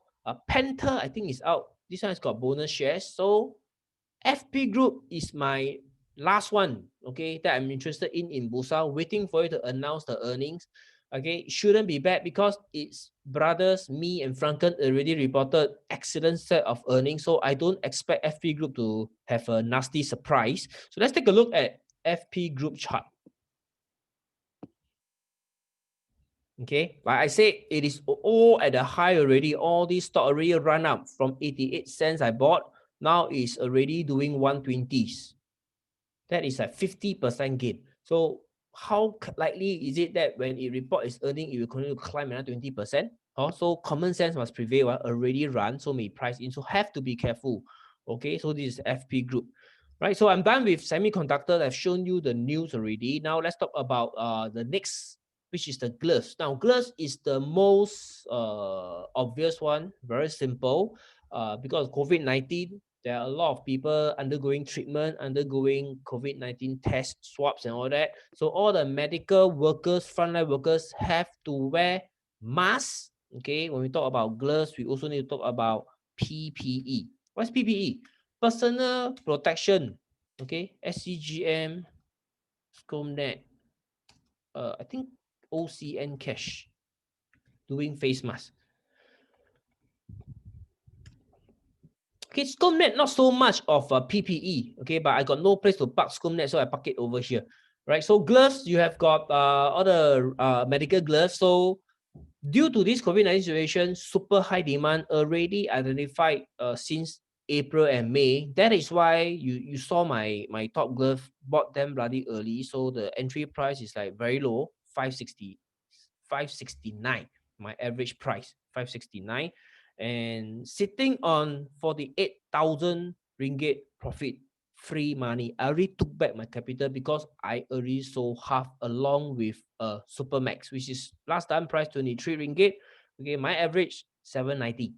Penta, I think, is out. This one has got bonus shares. So FP Group is my last one, okay, that I'm interested in Bursa, waiting for you to announce the earnings. Okay, shouldn't be bad because it's brothers, me and Franken already reported excellent set of earnings. So I don't expect FP Group to have a nasty surprise. So let's take a look at FP Group chart. Okay, like I said, it is all at the high already. All these stock already run up from 88 cents I bought. Now it's already doing 120s. That is a 50% gain. So how likely is it that when it report its earning, it will continue to climb another 20%? Also, common sense must prevail. Already run, so may price in. So have to be careful. Okay, so this is FP Group. Right, so I'm done with semiconductors. I've shown you the news already. Now let's talk about the next, which is the gloves. Now, gloves is the most obvious one, very simple. Because of COVID-19, there are a lot of people undergoing treatment, undergoing COVID-19 test swabs and all that. So all the medical workers, frontline workers have to wear masks. Okay, when we talk about gloves, we also need to talk about PPE. What's PPE? Personal protection. Okay, SCGM, SCOMNET, I think OCN Cash doing face mask. Okay, SCOMNET, not so much of a PPE, okay, but I got no place to park SCOMNET, so I park it over here, right? So gloves, you have got all the medical gloves. So due to this COVID-19 situation, super high demand already identified since April and May. That is why you saw my top glove, bought them bloody early. So the entry price is like very low, 560, 569. My average price, 569. And sitting on 48,000 ringgit profit, free money. I already took back my capital because I already sold half along with a Supermax, which is last time price 23 ringgit. Okay, my average 790.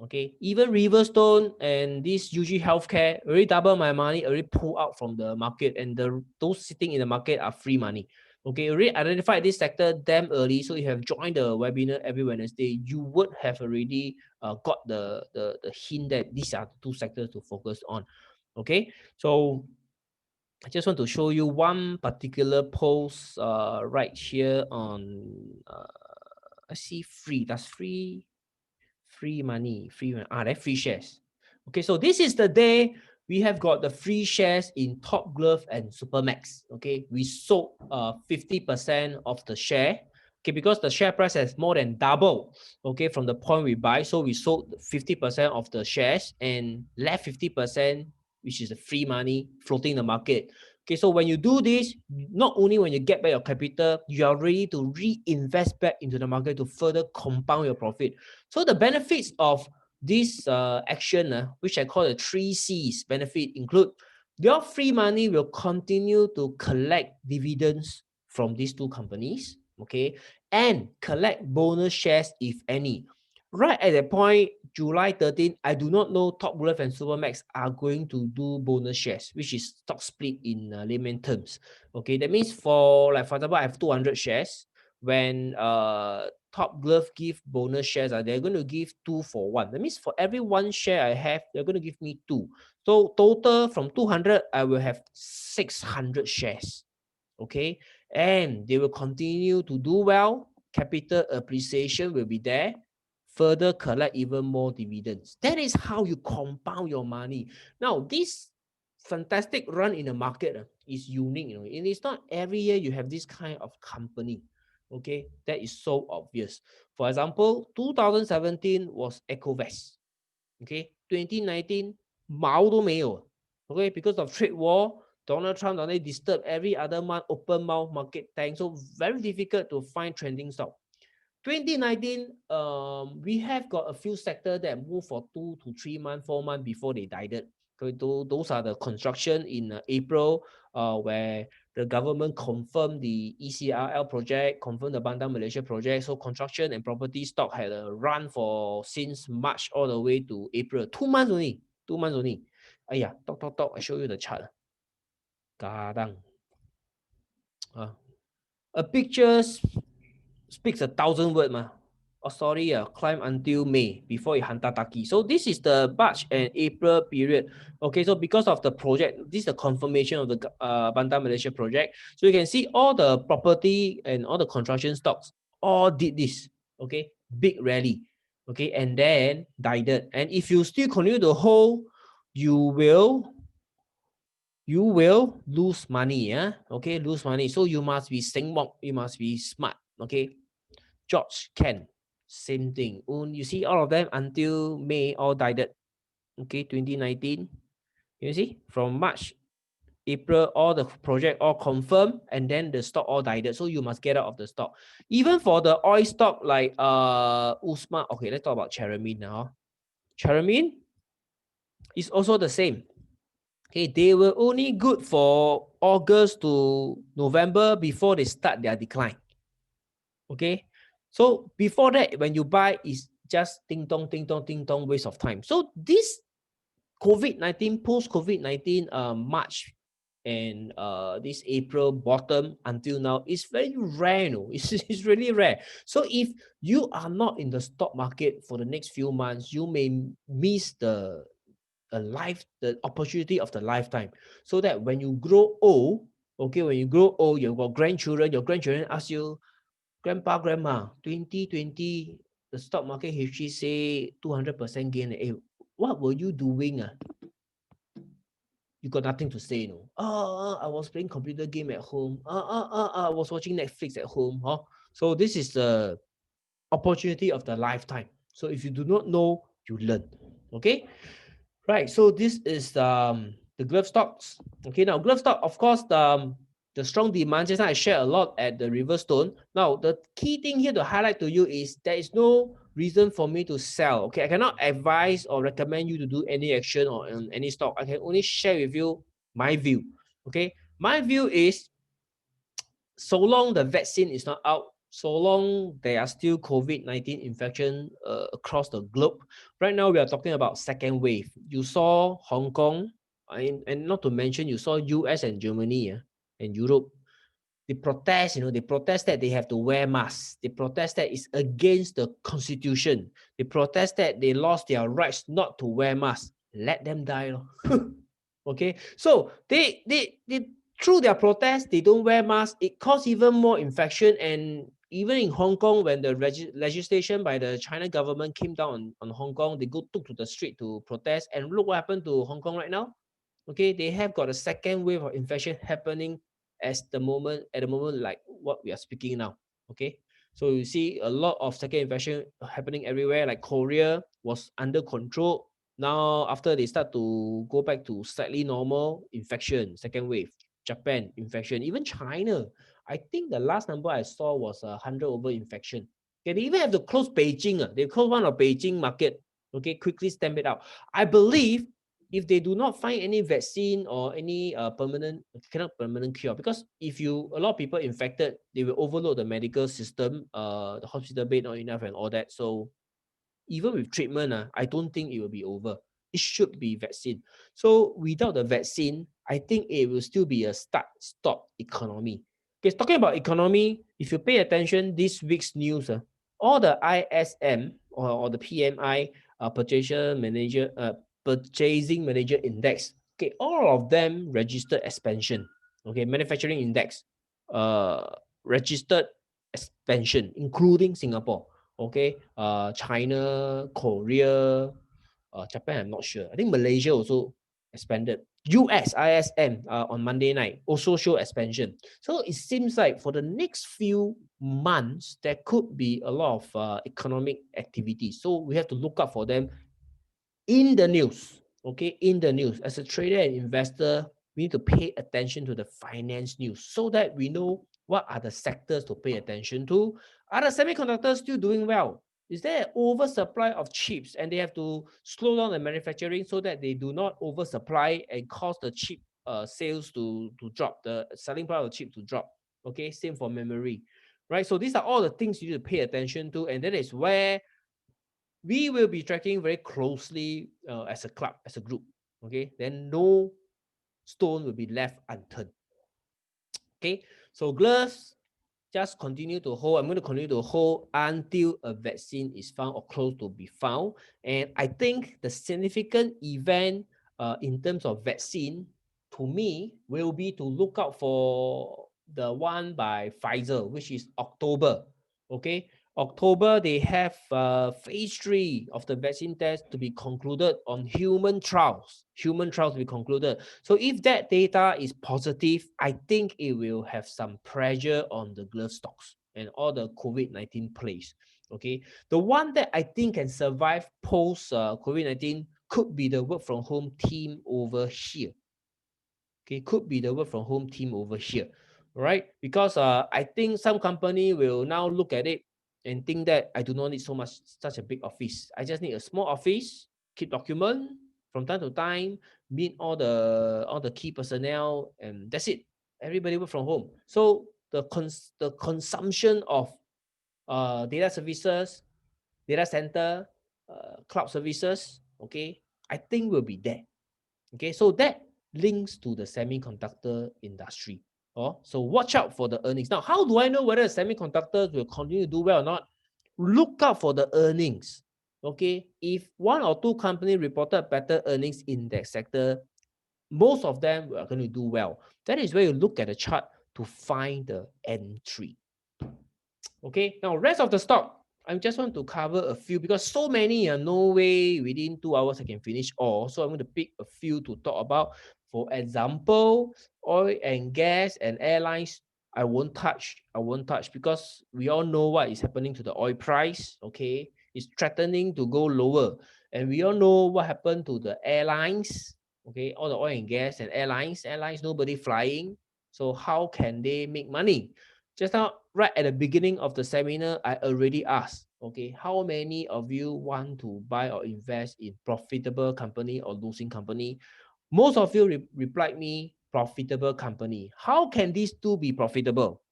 Okay, even Riverstone and this UG Healthcare already double my money, already pull out from the market, and those sitting in the market are free money. Okay, already identified this sector damn early. So you have joined the webinar every Wednesday, you would have already got the hint that these are the two sectors to focus on. Okay, so I just want to show you one particular post right here on I see free. That's free money, that's free shares. Okay, so this is the day we have got the free shares in Top Glove and Supermax. Okay, we sold 50% of the share. Okay, because the share price has more than doubled, okay, from the point we buy. So we sold 50% of the shares and left 50%, which is the free money floating in the market. Okay, so when you do this, not only when you get back your capital, you are ready to reinvest back into the market to further compound your profit. So the benefits of this action, which I call the 3Cs benefit, include your free money will continue to collect dividends from these two companies, okay, and collect bonus shares if any. Right at that point, July 13, I do not know Top Glove and Supermax are going to do bonus shares, which is stock split in layman terms. Okay, that means for example, I have 200 shares. When Top Glove give bonus shares, they're going to give 2 for 1. That means for every 1 share I have, they're going to give me 2. So total from 200, I will have 600 shares. Okay, and they will continue to do well. Capital appreciation will be there. Further collect even more dividends. That is how you compound your money. Now, this fantastic run in the market is unique. It is not every year you have this kind of company. Okay, that is so obvious. For example, 2017 was EcoVest. Okay, 2019 毛都没有。Okay, because of trade war, Donald Trump only disturb every other month, open mouth market tank. So very difficult to find trending stock. 2019, we have got a few sectors that move for 2 to 3 months, 4 months before they died. So those are the construction in April, where the government confirmed the ECRL project, confirmed the Bandar Malaysia project. So construction and property stock had a run for since March all the way to April. 2 months only. 2 months only. yeah, talk. I show you the chart. Kadang. A picture speaks 1,000 words, ma. Oh, sorry, climb until May before it hantataki. So this is the March and April period. Okay, so because of the project, this is the confirmation of the Bantam Malaysia project. So you can see all the property and all the construction stocks all did this. Okay, big rally. Okay, and then died. And if you still continue to hold, you will lose money. Yeah, okay, lose money. So you must be smart. You must be smart. Okay. George Ken, same thing. You see all of them until May all died. Okay, 2019. You see from March, April, all the project all confirmed, and then the stock all died. So you must get out of the stock. Even for the oil stock like Usma. Okay, let's talk about Cheramine now. Cheramine is also the same. Okay, they were only good for August to November before they start their decline. Okay, so before that, when you buy, is just ding dong, waste of time. So this COVID-19, post COVID-19, March and this April bottom until now is very rare. It's really rare. So if you are not in the stock market for the next few months, you may miss the opportunity of the lifetime. So that when you grow old, okay, when you grow old, you've got grandchildren, your grandchildren ask you, grandpa, grandma, 2020, the stock market history say 200% gain. What were you doing? You got nothing to say, no. I was playing computer game at home. I was watching Netflix at home. Huh? So this is the opportunity of the lifetime. So if you do not know, you learn. Okay. Right, so this is the glove stocks. Okay, now glove stock, of course, the strong demand. Just now I shared a lot at the Riverstone. Now the key thing here to highlight to you is there is no reason for me to sell. Okay, I cannot advise or recommend you to do any action or on any stock. I can only share with you my view. Okay, my view is so long the vaccine is not out, so long there are still COVID-19 infection across the globe. Right now, we are talking about second wave. You saw Hong Kong, and not to mention, you saw US and Germany and Europe. They protest, they protest that they have to wear masks. They protest that it's against the constitution. They protest that they lost their rights not to wear masks. Let them die. Okay, so they through their protest, they don't wear masks. It causes even more infection. And even in Hong Kong, when the legislation by the China government came down on Hong Kong, they took to the street to protest. And look what happened to Hong Kong right now. Okay, they have got a second wave of infection happening at the moment like what we are speaking now. Okay, so you see a lot of second infection happening everywhere. Like Korea was under control. Now after they start to go back to slightly normal infection, second wave. Japan infection, even China. I think the last number I saw was 100 over infection. Okay, they even have to close Beijing. They close one of Beijing market. Okay, quickly stamp it out. I believe if they do not find any vaccine or any permanent cure, because if a lot of people infected, they will overload the medical system, the hospital bed not enough and all that. So even with treatment, I don't think it will be over. It should be vaccine. So without the vaccine, I think it will still be a start-stop economy. Okay, talking about economy, if you pay attention this week's news, all the ISM or the PMI, purchasing manager index, okay, all of them registered expansion. Okay, manufacturing index, registered expansion, including Singapore. Okay, China, Korea, Japan, I'm not sure. I think Malaysia also expanded. US ISM on Monday night also show expansion. So it seems like for the next few months, there could be a lot of economic activity. So we have to look out for them in the news. Okay, in the news. As a trader and investor, we need to pay attention to the finance news so that we know what are the sectors to pay attention to. Are the semiconductors still doing well? Is there an oversupply of chips and they have to slow down the manufacturing so that they do not oversupply and cause the chip sales to drop, the selling price of chip to drop? Okay, same for memory, right? So these are all the things you need to pay attention to, and that is where we will be tracking very closely as a club, as a group. Okay, then no stone will be left unturned. Okay, so gloves just continue to hold. I'm going to continue to hold until a vaccine is found or close to be found. And I think the significant event in terms of vaccine to me will be to look out for the one by Pfizer, which is October. Okay, October they have phase 3 of the vaccine test to be concluded on human trials. Human trials to be concluded. So if that data is positive, I think it will have some pressure on the glove stocks and all the COVID-19 plays. Okay, the one that I think can survive post COVID-19 could be the work from home team over here. Okay, could be the work from home team over here, right? Because I think some company will now look at it and think that I do not need such a big office. I just need a small office, keep document from time to time, meet all the key personnel, and that's it. Everybody work from home. So the consumption of data services, data center, cloud services, okay, I think will be there. Okay, so that links to the semiconductor industry. Oh, so watch out for the earnings. Now, how do I know whether semiconductors will continue to do well or not? Look out for the earnings. Okay, if one or two companies reported better earnings in that sector, most of them are going to do well. That is where you look at the chart to find the entry. Okay, now rest of the stock, I just want to cover a few because so many, no way within 2 hours I can finish all. So I'm going to pick a few to talk about. For example, oil and gas and airlines, I won't touch. Because we all know what is happening to the oil price. Okay, it's threatening to go lower, and we all know what happened to the airlines. Okay, all the oil and gas and airlines, nobody flying. So how can they make money? Just now, right at the beginning of the seminar, I already asked, okay, how many of you want to buy or invest in profitable company or losing company? Most of you replied me, profitable company. How can these two be profitable?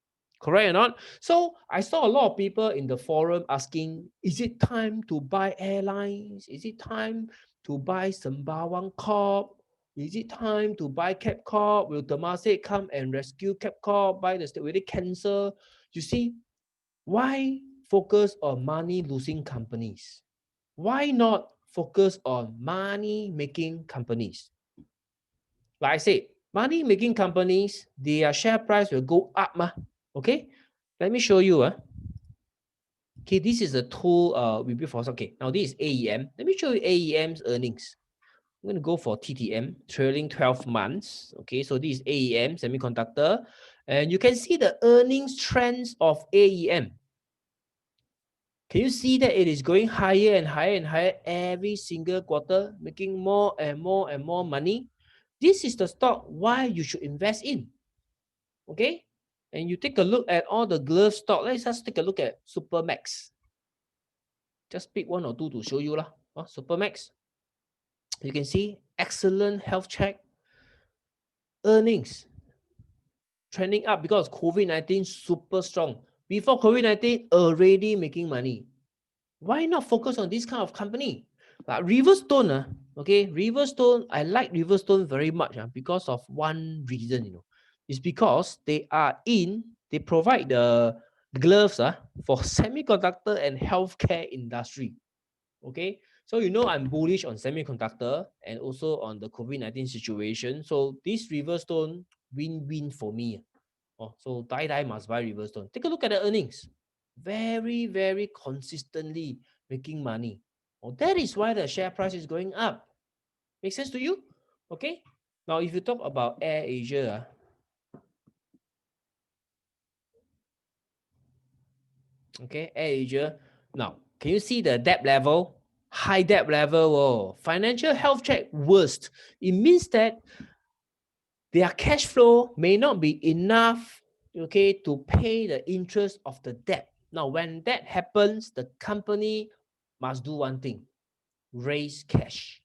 Correct or not? So I saw a lot of people in the forum asking, is it time to buy airlines? Is it time to buy Sembawang Corp? Is it time to buy Capcorp? Will Temasek come and rescue Capcorp? Buy the state? Will they cancel? You see, why focus on money losing companies? Why not focus on money making companies? Like I said, money making companies, their share price will go up. Okay, let me show you. Okay, this is a tool we built for. Okay, now this is AEM. Let me show you AEM's earnings. I'm going to go for TTM, trailing 12 months. Okay, so this is AEM, semiconductor. And you can see the earnings trends of AEM. Can you see that it is going higher and higher and higher every single quarter, making more and more and more money? This is the stock why you should invest in. Okay, and you take a look at all the glove stock. Let's just take a look at Supermax. Just pick one or two to show you lah. Supermax. You can see excellent health check earnings trending up because COVID-19 super strong. Before COVID-19, already making money. Why not focus on this kind of company? But Riverstone, Riverstone, I like Riverstone very much because of one reason, It's because they provide the gloves for semiconductor and healthcare industry. Okay, so I'm bullish on semiconductor and also on the COVID-19 situation. So this Riverstone win-win for me. So die must buy Riverstone. Take a look at the earnings. Very, very consistently making money. That is why the share price is going up. Make sense to you? Okay. Now, if you talk about Air Asia, okay, Air Asia. Now, can you see the debt level? High debt level. Oh, financial health check worst. It means that their cash flow may not be enough, okay, to pay the interest of the debt. Now, when that happens, the company must do one thing: raise cash.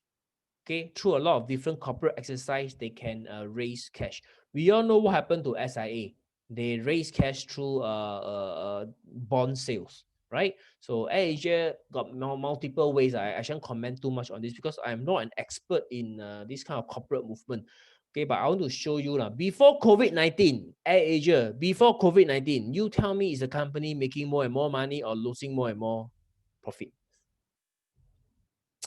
Okay, through a lot of different corporate exercise, they can raise cash. We all know what happened to SIA. They raise cash through bond sales, right? So AirAsia got multiple ways. I shouldn't comment too much on this because I'm not an expert in this kind of corporate movement. Okay, but I want to show you now. Before COVID-19, AirAsia, before COVID-19, you tell me, is a company making more and more money or losing more and more profit?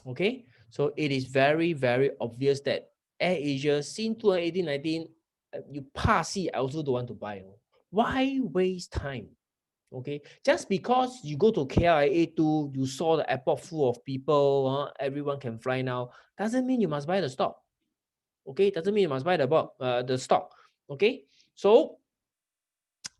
Okay, so it is very, very obvious that AirAsia since 2018-19, you pass it, I also don't want to buy. Why waste time? Okay, just because you go to KLIA2, you saw the airport full of people, everyone can fly now, doesn't mean you must buy the stock. Okay, doesn't mean you must buy the stock. Okay, so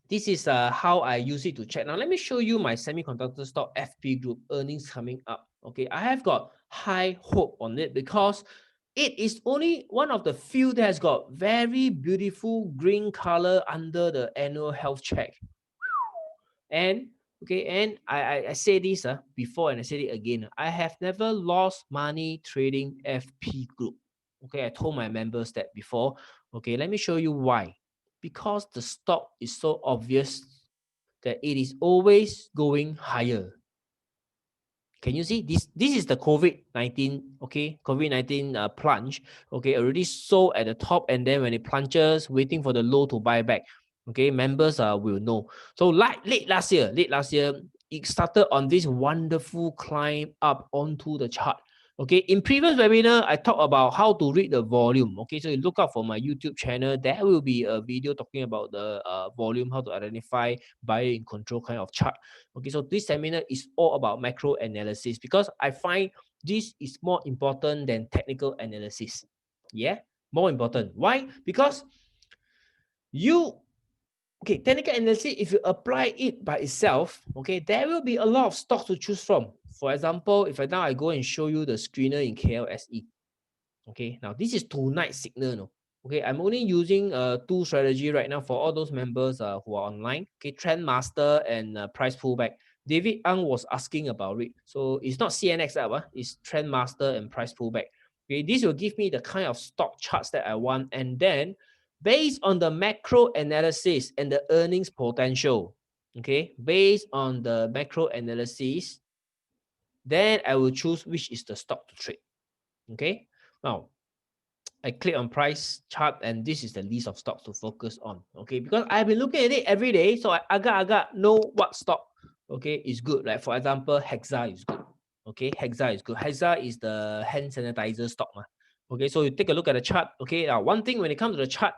this is how I use it to check. Now, let me show you my semiconductor stock FP group earnings coming up. Okay, I have got high hope on it because it is only one of the few that has got very beautiful green color under the annual health check. And okay, and I say this before and I said it again. I have never lost money trading FP group. Okay, I told my members that before. Okay, let me show you why. Because the stock is so obvious that it is always going higher. Can you see this? This is the COVID-19, okay, COVID-19 plunge, okay, already sold at the top, and then when it plunges, waiting for the low to buy back. Okay, members will know. So like late last year, it started on this wonderful climb up onto the chart. Okay, in previous webinar, I talked about how to read the volume. Okay, so you look out for my YouTube channel. There will be a video talking about the volume, how to identify buyer in control kind of chart. Okay, so this seminar is all about macro analysis because I find this is more important than technical analysis. Yeah, more important. Why? Because technical analysis, if you apply it by itself, okay, there will be a lot of stocks to choose from. For example, if now I go and show you the screener in KLSE. Okay, now this is tonight signal. No? Okay, I'm only using two strategy right now for all those members who are online. Okay, trend master and price pullback. David Ang was asking about it. So it's not CNX up, it's trend master and price pullback. Okay, this will give me the kind of stock charts that I want. And then based on the macro analysis and the earnings potential, okay, based on the macro analysis, then I will choose which is the stock to trade. Okay, now I click on price chart and this is the list of stocks to focus on. Okay, because I've been looking at it every day, so I agak know what stock okay is good. Like for example, Hexa is good. Okay, Hexa is good. Hexa is the hand sanitizer stock. Okay, so you take a look at the chart. Okay, now one thing when it comes to the chart,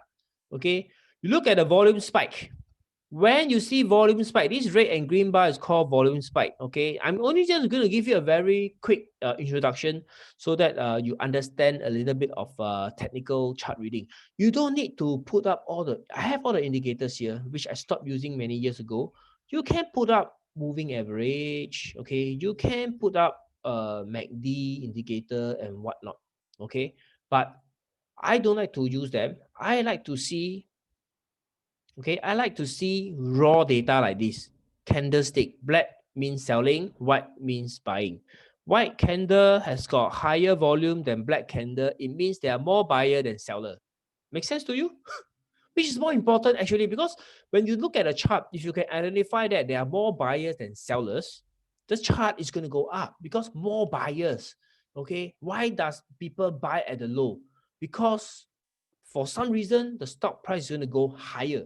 okay, you look at the volume spike. When you see volume spike, this red and green bar is called volume spike. Okay, I'm only just going to give you a very quick introduction so that you understand a little bit of technical chart reading. You don't need to put up I have all the indicators here, which I stopped using many years ago. You can put up moving average, okay? You can put up MACD indicator and whatnot, okay? But I don't like to use them. I like to see raw data like this. Candlestick. Black means selling, white means buying. White candle has got higher volume than black candle. It means there are more buyer than seller. Make sense to you? Which is more important actually, because when you look at a chart, if you can identify that there are more buyers than sellers, the chart is going to go up because more buyers. Okay, why does people buy at the low? Because for some reason the stock price is going to go higher.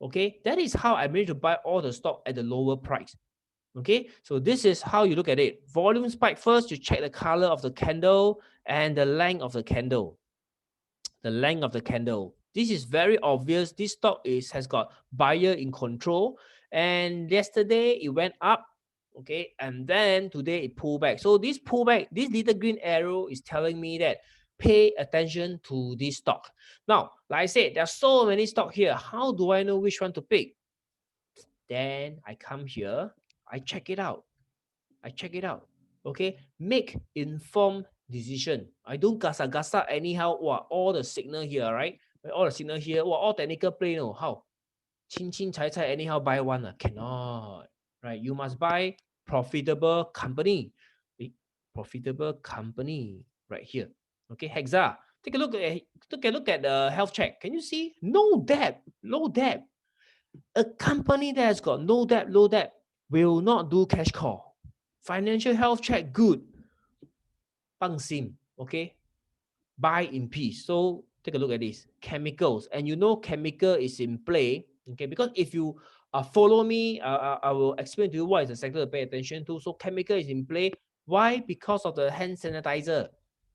Okay, that is how I managed to buy all the stock at the lower price. Okay, so this is how you look at it. Volume spike first, you check the color of the candle and the length of the candle. The length of the candle. This is very obvious. This stock has got buyer in control. And yesterday it went up. Okay, and then today it pulled back. So this pullback, this little green arrow is telling me that pay attention to this stock. Now, like I said, there are so many stocks here. How do I know which one to pick? Then I come here, I check it out. Okay, make informed decision. I don't gasa anyhow. Wow, all the signal here, right? All the signal here. Wow, all technical play. No, how? Chin chai anyhow buy one. Cannot. Right? You must buy profitable company. Profitable company right here. Okay, Hexa. Take a look at the health check. Can you see? No debt, low debt. A company that has got no debt, low debt. will not do cash call. Financial health check, good. Bang sim, okay? Buy in peace. So take a look at this. Chemicals. And you know chemical is in play, okay? Because if you follow me, I will explain to you what is the sector to pay attention to. So chemical is in play. Why? Because of the hand sanitizer,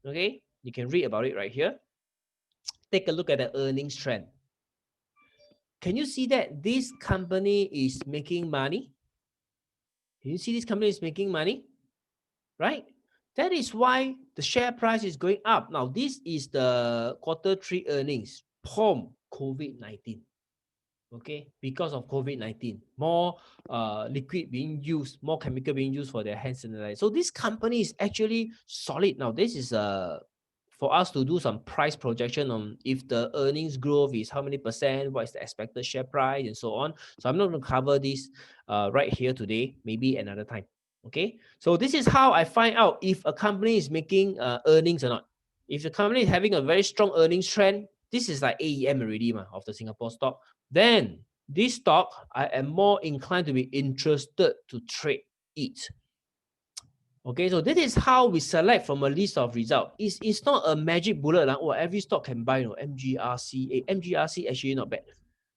okay? You can read about it right here. Take a look at the earnings trend. Can you see that this company is making money? Can you see this company is making money? Right? That is why the share price is going up. Now, this is the Q3 earnings from COVID-19. Okay, because of COVID-19, more liquid being used, more chemical being used for their hand sanitizer. So this company is actually solid. Now, this is for us to do some price projection on if the earnings growth is how many percent, what is the expected share price, and so on. So I'm not going to cover this right here today, maybe another time. Okay, so this is how I find out if a company is making earnings or not. If the company is having a very strong earnings trend, this is like AEM already of the Singapore stock, then this stock, I am more inclined to be interested to trade it. Okay, so this is how we select from a list of results. It's not a magic bullet. Every stock can buy, MGRC. MGRC actually not bad.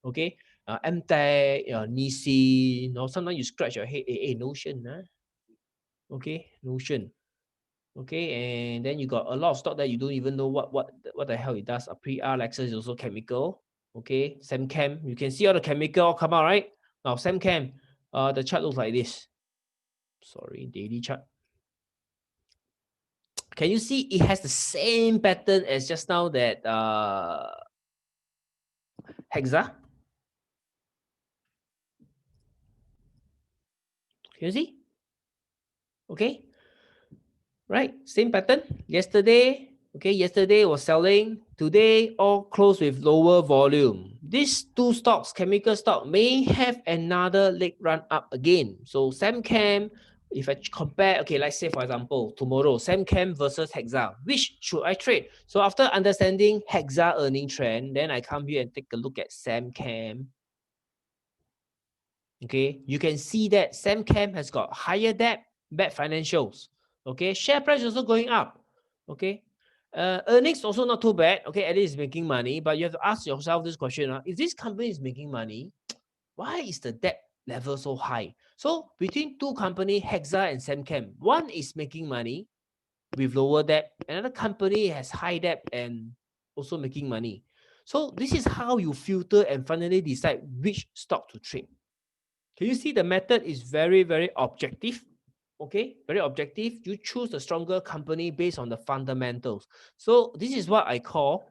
Okay, MTech, Nisi, sometimes you scratch your head, Notion. Okay, Notion. Okay, and then you got a lot of stock that you don't even know what the hell it does. PR Lexus is also chemical. Okay, Semchem. You can see all the chemical all come out, right? Now Semchem, the chart looks like this. Sorry, daily chart. Can you see it has the same pattern as just now that Hexa? Can you see? Okay, right? Same pattern. Yesterday, okay, yesterday was selling. Today, all closed with lower volume. These two stocks, chemical stock, may have another leg run up again. So Semchem, if I compare, okay, let's say for example, tomorrow, Semchem versus Hexa, which should I trade? So after understanding Hexa earning trend, then I come here and take a look at Semchem. Okay, you can see that Semchem has got higher debt, bad financials. Okay, share price also going up. Okay, earnings also not too bad. Okay, at least it's making money, but you have to ask yourself this question: if this company is making money, why is the debt level so high? So between two companies, Hexa and Semchem, one is making money with lower debt, another company has high debt and also making money. So this is how you filter and finally decide which stock to trade. Can you see the method is very, very objective? Okay, very objective. You choose the stronger company based on the fundamentals. So this is what I call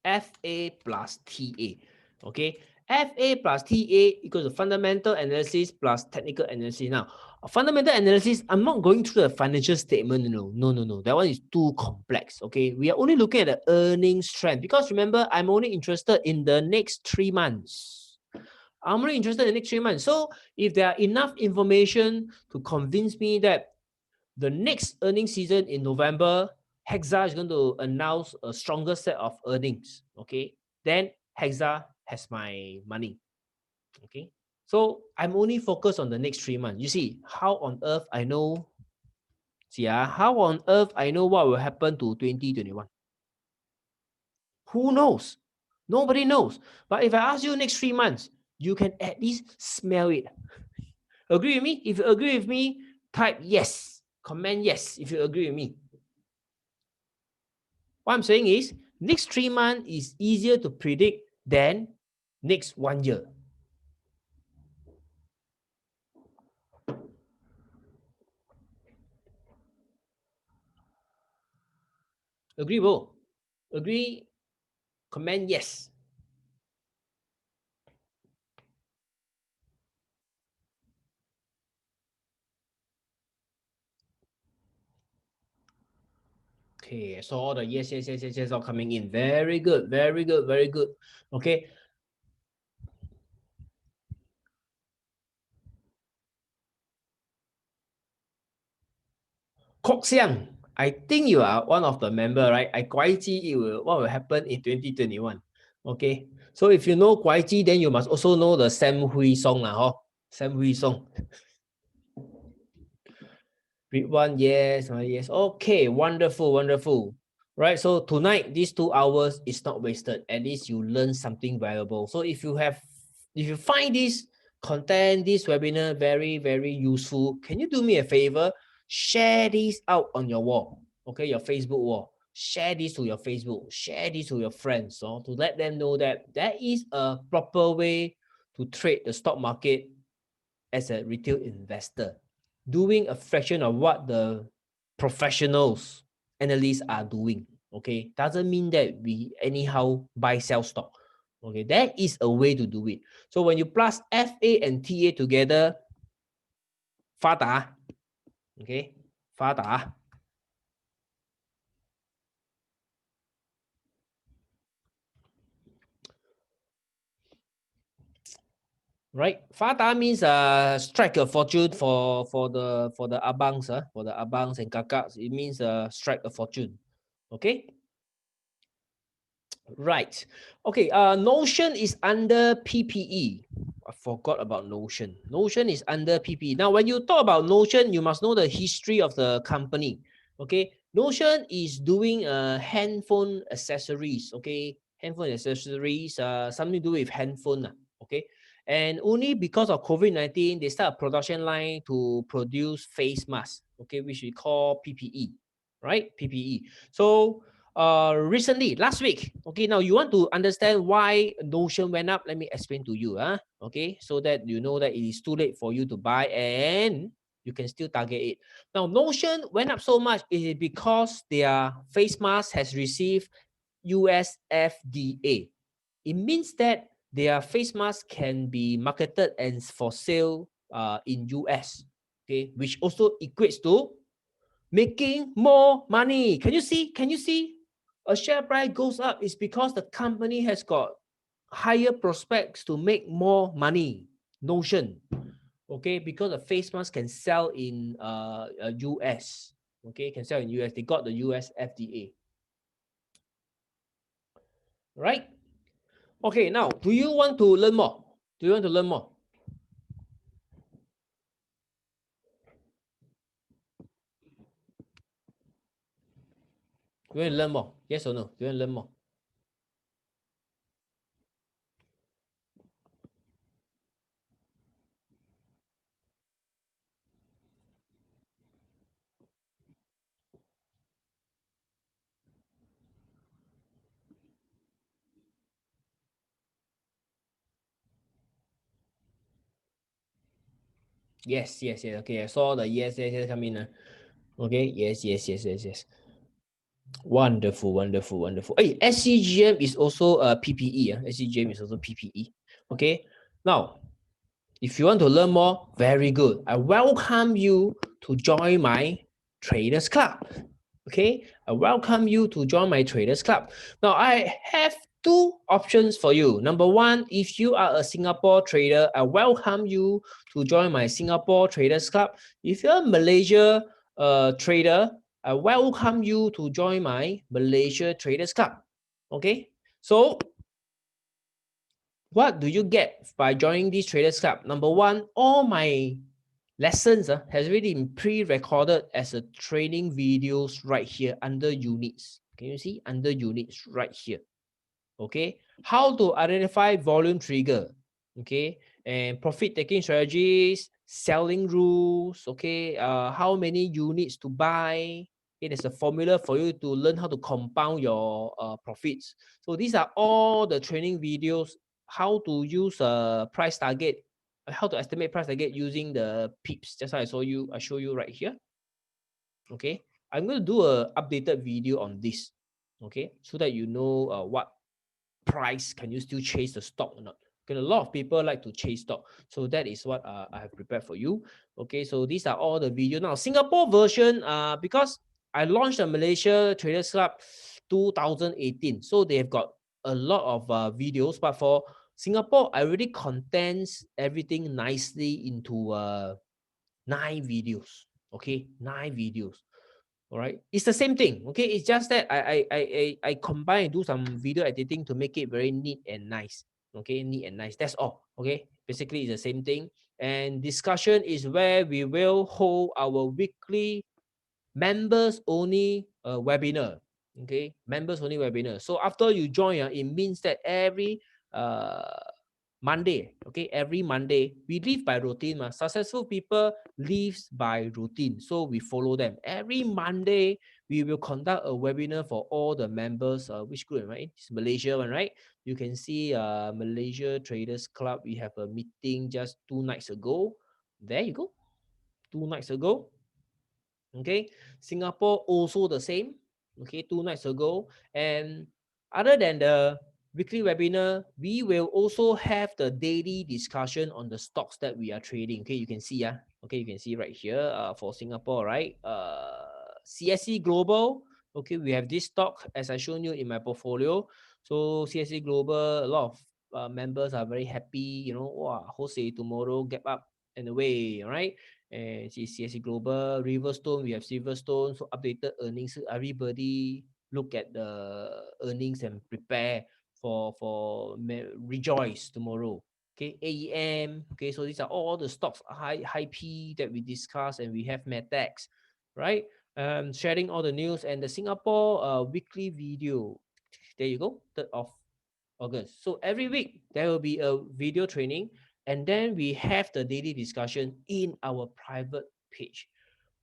FA plus TA. Okay, FA plus TA equals to fundamental analysis plus technical analysis. Now, fundamental analysis, I'm not going through the financial statement. No. That one is too complex. Okay, we are only looking at the earnings trend because remember, I'm only interested in the next 3 months. I'm only interested in the next 3 months. So if there are enough information to convince me that the next earnings season in November, Hexa is going to announce a stronger set of earnings, okay, then Hexa has my money, okay. So I'm only focused on the next 3 months. You see, how on earth I know, how on earth I know what will happen to 2021? Who knows? Nobody knows. But if I ask you next 3 months, you can at least smell it. Agree with me? If you agree with me, type yes. Comment yes if you agree with me. What I'm saying is, next 3 months is easier to predict than next 1 year. Agree, bro? Agree? Comment yes. Okay, so all the yes all coming in. Very good, very good, very good. Okay. Kok Xiang, I think you are one of the member, right? I quite see what will happen in 2021. Okay, so if you know Kwai Ji, then you must also know the Sam Hui song lah, Sam Hui song. Read one, yes, yes. Okay, wonderful, wonderful. Right, so tonight, these 2 hours is not wasted. At least you learn something valuable. So if you find this content, this webinar very, very useful, can you do me a favor? Share this out on your wall, okay, your Facebook wall. Share this to your Facebook, share this to your friends, to let them know that there is a proper way to trade the stock market as a retail investor, doing a fraction of what the professionals, analysts are doing. Okay, doesn't mean that we anyhow buy sell stock. Okay, that is a way to do it. So when you plus FA and TA together, 发达, okay, 发达. Right, 发达 means strike a fortune for the abangs, for the abangs and kakaks. It means strike a fortune. Okay. Right. Okay. Notion is under PPE. I forgot about Notion. Notion is under PPE. Now, when you talk about Notion, you must know the history of the company. Okay. Notion is doing handphone accessories. Okay. Handphone accessories, something to do with handphone. Okay. And only because of COVID-19, they start a production line to produce face masks. Okay, which we call PPE. Right? PPE. So recently, last week, okay, now you want to understand why Notion went up, let me explain to you, okay, so that you know that it is too late for you to buy and you can still target it. Now, Notion went up so much is because their face mask has received US FDA. It means that their face mask can be marketed and for sale in US, okay, which also equates to making more money. Can you see? Can you see? A share price goes up is because the company has got higher prospects to make more money. Notion. Okay, because the face mask can sell in US. Okay, can sell in US. They got the US FDA. Right? Okay, now, do you want to learn more? Do you want to learn more? Do you want to learn more? Yes or no? Do you want to learn more? Yes, yes, yes. Okay, I saw the yes, yes, yes come in. Okay, yes, yes, yes, yes, yes. Wonderful, wonderful, wonderful. Hey, SCGM is also a PPE. SCGM is also PPE. Okay. Now, if you want to learn more, very good. I welcome you to join my Traders Club. Okay. I welcome you to join my Traders Club. Now, I have 2 options for you. Number one, if you are a Singapore trader, I welcome you to join my Singapore Traders Club. If you're a Malaysia trader, I welcome you to join my Malaysia Traders Club. Okay. So what do you get by joining this Traders Club? Number one, all my lessons has already been pre-recorded as a training videos right here under units. Can you see under units right here? Okay, how to identify volume trigger, okay, and profit taking strategies, selling rules, okay, how many units to buy. It is a formula for you to learn how to compound your profits. So these are all the training videos, how to use a price target, how to estimate price target using the pips. Just like I show you right here. Okay, I'm going to do a updated video on this, okay, so that you know what price can you still chase the stock or not. Because a lot of people like to chase stock, so that is what I have prepared for you. Okay, so these are all the video. Now Singapore version, because I launched the Malaysia Traders Club 2018, so they have got a lot of videos, but for Singapore I already condense everything nicely into 9 videos. Okay, 9 videos. All right, it's the same thing. Okay, it's just that I combine, do some video editing to make it very neat and nice. Okay, neat and nice. That's all. Okay, basically it's the same thing. And discussion is where we will hold our weekly members only webinar. Okay, members only webinar. So after you join, it means that every Monday, okay, every Monday we live by routine. Successful people lives by routine, so we follow them. Every Monday we will conduct a webinar for all the members. Which group, right? It's Malaysia one, right? You can see Malaysia Traders Club. We have a meeting just 2 nights ago. There you go, 2 nights ago. Okay, Singapore also the same. Okay, 2 nights ago. And other than the weekly webinar, we will also have the daily discussion on the stocks that we are trading. Okay, you can see, okay, you can see right here for Singapore, right? Cse Global. Okay, we have this stock as I shown you in my portfolio. So Cse Global, a lot of members are very happy. You know, wow, Jose tomorrow get up and away. All right. And Cse Global, Riverstone, we have Silverstone. So updated earnings. Everybody look at the earnings and prepare for rejoice tomorrow. Okay, AEM. Okay, so these are all the stocks high P that we discuss, and we have Metex, right? Sharing all the news and the Singapore weekly video. There you go, 3rd of August. So every week there will be a video training, and then we have the daily discussion in our private page.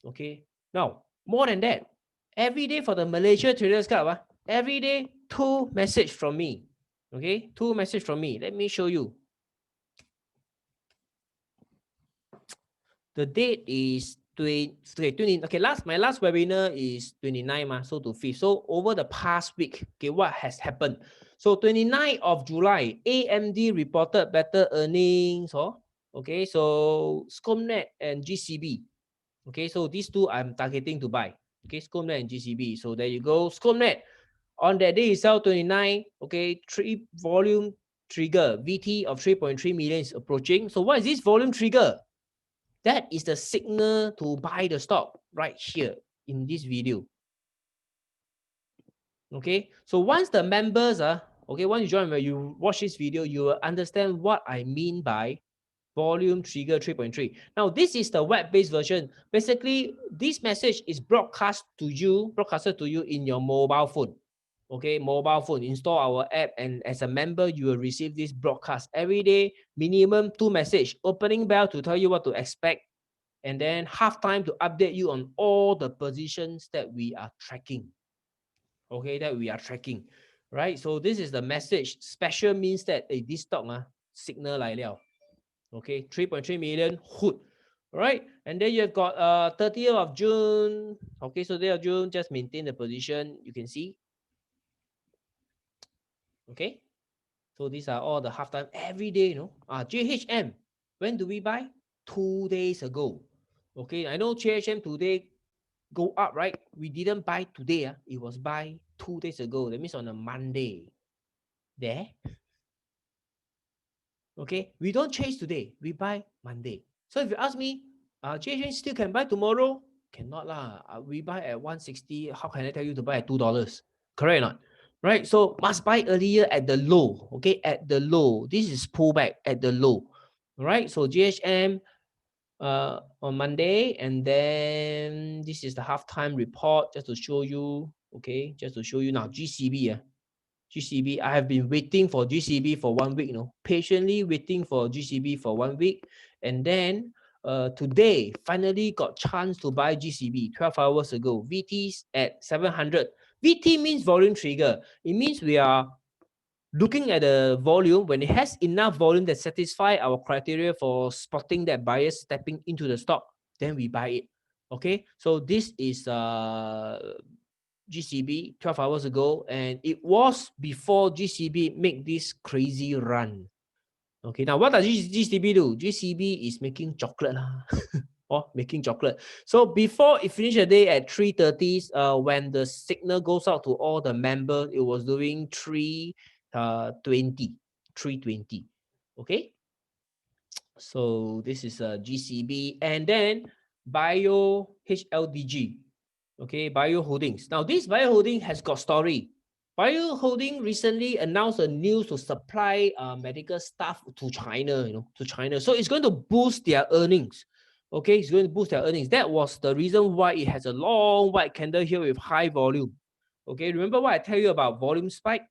Okay. Now, more than that, every day for the Malaysia Traders Club, every day 2 message from me. Okay, 2 message from me. Let me show you. The date is 20. Okay, my last webinar is 29, so to 5th. So over the past week, okay, what has happened? So 29th of July, AMD reported better earnings. Okay, so Scomnet and GCB. Okay, so these two I'm targeting to buy. Okay, Scomnet and GCB. So there you go. Scomnet on that day itself, 29. Okay, 3 volume trigger VT of 3.3 million is approaching. So what is this volume trigger? That is the signal to buy the stock right here in this video. Okay, so once the members okay, once you join, when you watch this video, you will understand what I mean by volume trigger 3.3. Now this is the web-based version. Basically, this message is broadcasted to you in your mobile phone. Okay, mobile phone, install our app, and as a member you will receive this broadcast every day. Minimum 2 message, opening bell to tell you what to expect, and then half time to update you on all the positions that we are tracking. Okay, that we are tracking, right? So this is the message. Special means that this stock signal 来了. Okay, 3.3 million hood. All right, and then you've got 30th of June. Okay, so 30th of June, just maintain the position. You can see. Okay, so these are all the half time every day. JHM. When do we buy? 2 days ago. Okay, I know JHM today go up, right? We didn't buy today. It was buy 2 days ago. That means on a Monday. There. Okay, we don't chase today. We buy Monday. So if you ask me, JHN still can buy tomorrow? Cannot lah. We buy at 160. How can I tell you to buy at $2? Correct or not? Right? So must buy earlier at the low. Okay, at the low. This is pullback at the low. All right. So GHM on Monday, and then this is the halftime report just to show you. Okay, just to show you now. GCB. GCB, I have been waiting for GCB for 1 week, patiently waiting for GCB for 1 week. And then today, finally got chance to buy GCB 12 hours ago. VT's at 700. VT means volume trigger. It means we are looking at the volume. When it has enough volume that satisfy our criteria for spotting that buyers stepping into the stock, then we buy it. Okay, so this is GCB 12 hours ago, and it was before GCB make this crazy run. Okay, now what does GCB do? GCB is making chocolate making chocolate. So before it finished the day at 3:30, when the signal goes out to all the members, it was doing 320. Okay, so this is a GCB, and then Bio HLDG. Okay, Bio Holdings. Now, this Bio Holding has got story. Bio Holding recently announced a news to supply medical stuff to China, to China. So it's going to boost their earnings. Okay, it's going to boost their earnings. That was the reason why it has a long white candle here with high volume. Okay, remember what I tell you about volume spike?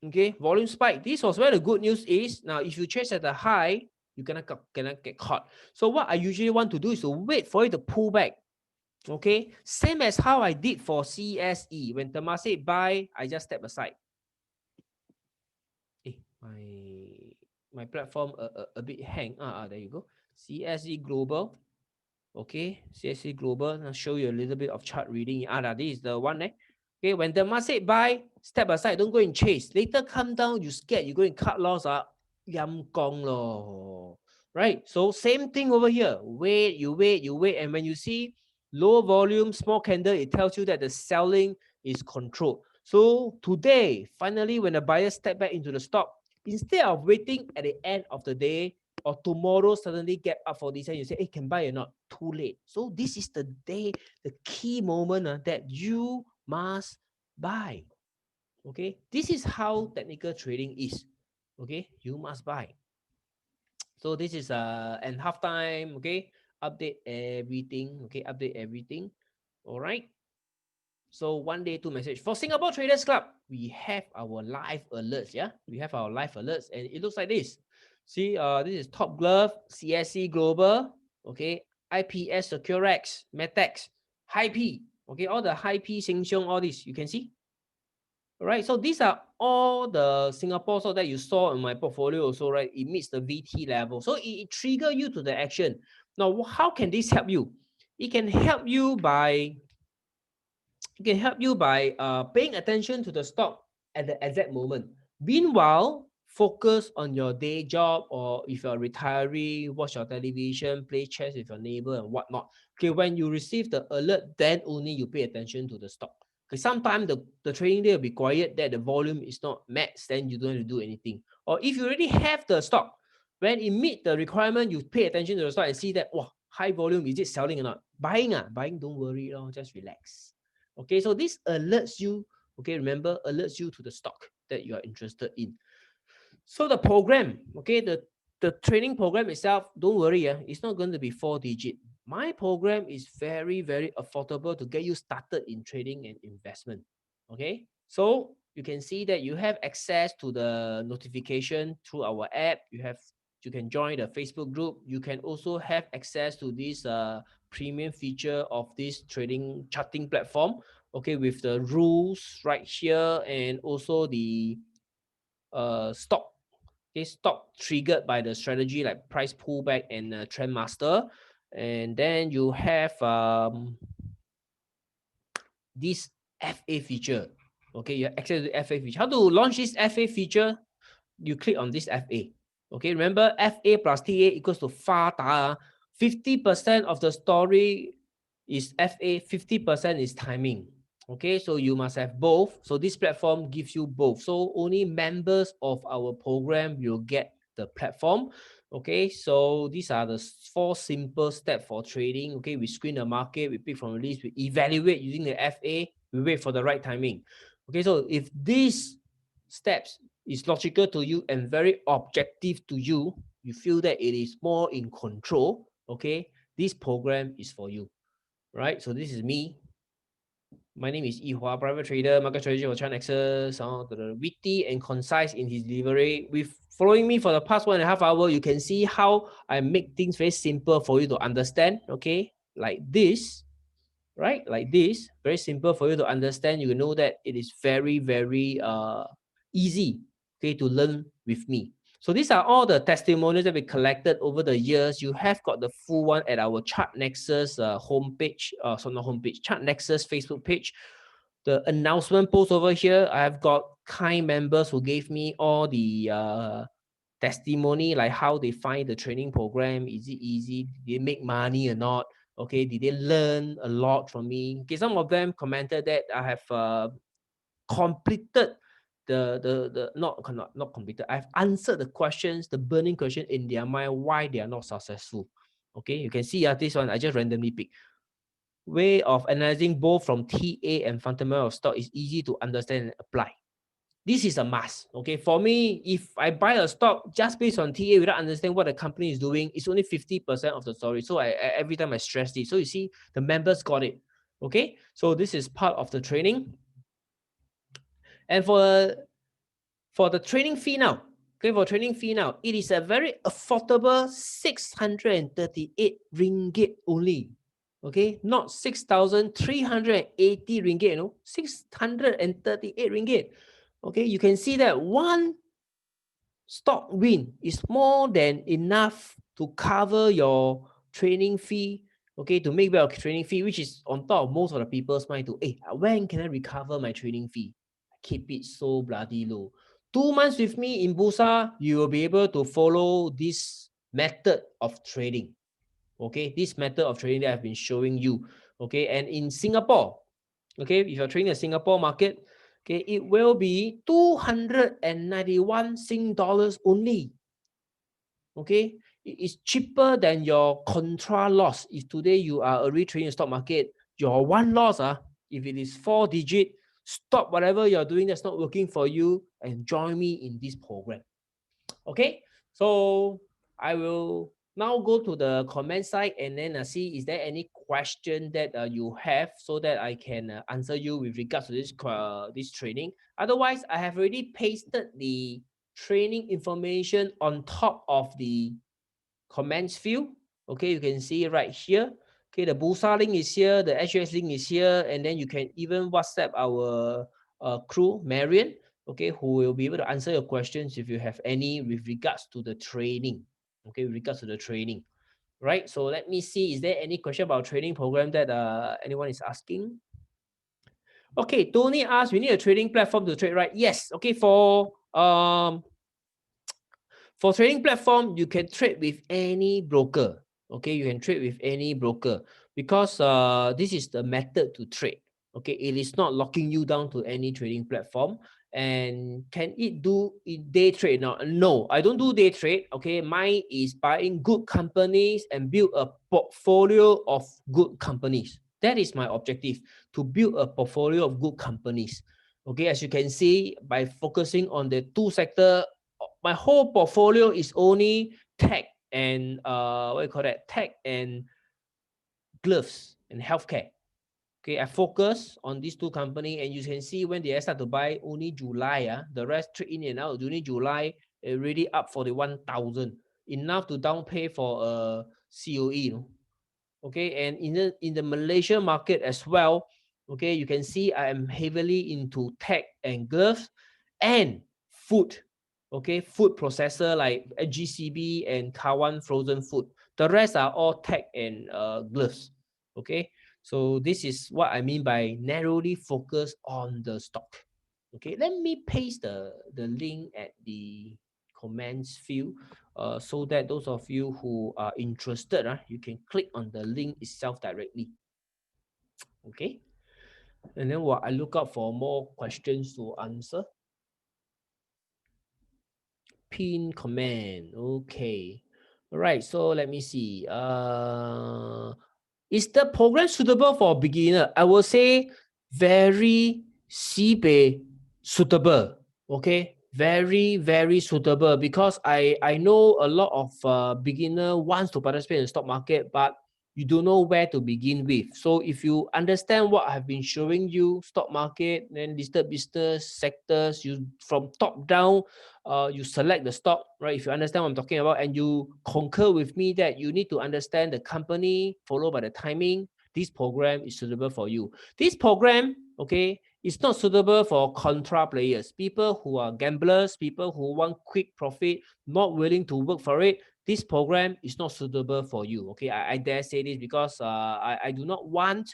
Okay, volume spike. This was where the good news is. Now, if you chase at the high, you cannot get caught. So what I usually want to do is to wait for it to pull back. Okay, same as how I did for CSE. When Temasek buy, I just step aside. My platform a bit hang. There you go. Cse Global. Okay, Cse Global. I'll show you a little bit of chart reading. This is the one. Okay, when the market buy, step aside, don't go and chase. Later come down, you scared, you go and cut loss. Yam gong lo. Right? So same thing over here. Wait, you wait. And when you see low volume, small candle, it tells you that the selling is controlled. So today, finally, when the buyer step back into the stock, instead of waiting at the end of the day or tomorrow suddenly get up for this and you say, hey, can buy or not? Too late. So this is the day, the key moment that you must buy. Okay, this is how technical trading is. Okay, you must buy. So this is and half time. Okay, update everything. Okay, update everything. All right. So 1 day 2 message for Singapore Traders Club. We have our live alerts. Yeah, we have our live alerts, and it looks like this. See, this is Top Glove, Cse Global. Okay, IPS Securex, Metex, High P. Okay, all the High P, Sheng Siong, all this you can see. All right, so these are all the Singapore stock that you saw in my portfolio also, right? It meets the VT level. So it trigger you to the action. Now, how can this help you? It can help you by paying attention to the stock at the exact moment. Meanwhile, focus on your day job, or if you're a retiree, watch your television, play chess with your neighbor and whatnot. Okay, when you receive the alert, then only you pay attention to the stock. Because sometimes the trading day will be quiet, that the volume is not met, then you don't have to do anything. Or if you already have the stock, when it meet the requirement, you pay attention to the stock and see that, wow, high volume, is it selling or not? Buying, don't worry, just relax. Okay, so this alerts you, okay, remember, alerts you to the stock that you are interested in. So the program, okay, the training program itself, don't worry, it's not going to be 4-digit. My program is very, very affordable to get you started in trading and investment. Okay, so you can see that you have access to the notification through our app. You can join the Facebook group. You can also have access to this premium feature of this trading charting platform. Okay, with the rules right here, and also the stock. Okay, stock triggered by the strategy like price pullback and trend master. And then you have this FA feature. Okay, you have access to the FA feature. How to launch this FA feature? You click on this FA. Okay, remember FA plus TA equals to FA. 50% of the story is FA, 50% is timing. Okay, so you must have both. So this platform gives you both. So only members of our program will get the platform. Okay, so these are the 4 simple steps for trading. Okay, we screen the market, we pick from the list, we evaluate using the FA, we wait for the right timing. Okay, so if these steps is logical to you and very objective to you, you feel that it is more in control, okay, this program is for you, right? So this is me. My name is Yihua, private trader, market strategy for China Nexus, witty and concise in his delivery. With following me for the past 1.5 hours, you can see how I make things very simple for you to understand, okay? Like this, right? Like this, very simple for you to understand. You know that it is very, very easy, okay, to learn with me. So these are all the testimonials that we collected over the years. You have got the full one at our Chart Nexus homepage, so not homepage, Chart Nexus Facebook page. The announcement post over here, I have got kind members who gave me all the testimony, like how they find the training program. Is it easy? Did they make money or not? Okay, did they learn a lot from me? Okay, some of them commented that I have completed the not completed. I've answered the questions, the burning question in their mind why they are not successful. Okay, you can see this one, I just randomly pick. Way of analyzing both from TA and fundamental of stock is easy to understand and apply. This is a must. Okay, for me, if I buy a stock just based on TA without understanding what the company is doing, it's only 50% of the story. So I every time I stress this. So you see, the members got it. Okay, so this is part of the training. And for the training fee now, okay, for training fee now, it is a very affordable 638 ringgit only. Okay, not 6,380 ringgit, 638 ringgit. Okay, you can see that one stock win is more than enough to cover your training fee, okay, to make your training fee, which is on top of most of the people's mind to, hey, when can I recover my training fee? Keep it so bloody low. 2 months with me in Bursa, you will be able to follow this method of trading. Okay, this method of trading that I've been showing you. Okay, and in Singapore, okay, if you're trading the Singapore market, okay, it will be 291 Sing dollars only. Okay, it is cheaper than your contra loss. If today you are already trading the stock market, your one loss, if it is 4-digit, stop whatever you're doing that's not working for you and join me in this program. Okay, so I will now go to the comment side and then see is there any question that you have so that I can answer you with regards to this training. Otherwise, I have already pasted the training information on top of the comments field. Okay, you can see right here. Okay, the Bursa link is here, the SGX link is here, and then you can even WhatsApp our crew, Marion, okay, who will be able to answer your questions if you have any with regards to the training. Okay, with regards to the training. Right. So let me see. Is there any question about training program that anyone is asking? Okay, Tony asked, we need a trading platform to trade, right? Yes. Okay, for trading platform, you can trade with any broker. Okay, you can trade with any broker because this is the method to trade. Okay, it is not locking you down to any trading platform. And can it do day trade now? No, I don't do day trade. Okay, mine is buying good companies and build a portfolio of good companies. That is my objective, to build a portfolio of good companies. Okay, as you can see, by focusing on the two sector, my whole portfolio is only tech and what you call that? Tech and gloves and healthcare. Okay, I focus on these two companies, and you can see when they start to buy only July. The rest trade in and out. Only July already up 41,000, enough to down pay for a COE. Okay, and in the Malaysia market as well. Okay, you can see I am heavily into tech and gloves and food. Okay, food processor like GCB and Kawan frozen food. The rest are all tech and gloves. Okay, so this is what I mean by narrowly focus on the stock. Okay, let me paste the link at the comments field so that those of you who are interested, you can click on the link itself directly. Okay, and then I look out for more questions to answer. Pin comment. Okay. All right. So let me see. Is the program suitable for beginner? I will say very suitable. Okay. Very, very suitable because I know a lot of beginner wants to participate in the stock market, but you don't know where to begin with. So if you understand what I've been showing you, stock market, then listed business sectors, you from top down, you select the stock, right? If you understand what I'm talking about, and you concur with me that you need to understand the company followed by the timing, this program is suitable for you. This program, okay, is not suitable for contra players, people who are gamblers, people who want quick profit, not willing to work for it. This program is not suitable for you. Okay, I dare say this because I do not want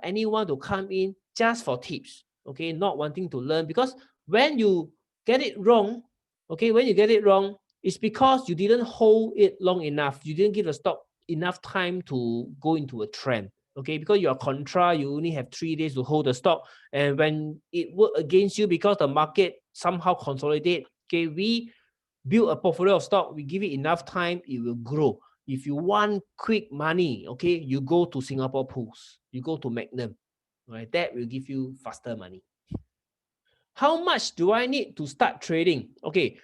anyone to come in just for tips. Okay, not wanting to learn, because when you get it wrong, okay, when you get it wrong, it's because you didn't hold it long enough. You didn't give the stock enough time to go into a trend. Okay, because you're contra, you only have 3 days to hold the stock, and when it worked against you because the market somehow consolidate, okay, we build a portfolio of stock, we give it enough time, it will grow. if you want quick money, okay, you go to Singapore Pools, you go to Magnum, right? That will give you faster money. How much do I need to start trading? Okay,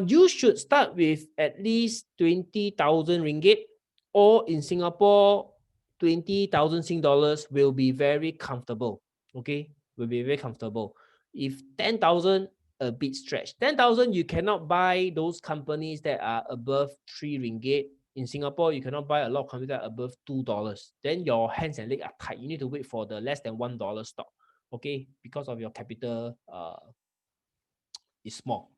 you should start with at least 20,000 ringgit, or in Singapore, 20,000 Sing dollars will be very comfortable. Okay, will be very comfortable. If 10,000, a bit stretch. 10,000, you cannot buy those companies that are above 3 ringgit. In Singapore, you cannot buy a lot of companies that are above $2. Then your hands and legs are tight. You need to wait for the less than $1 stock. Okay, because of your capital is small.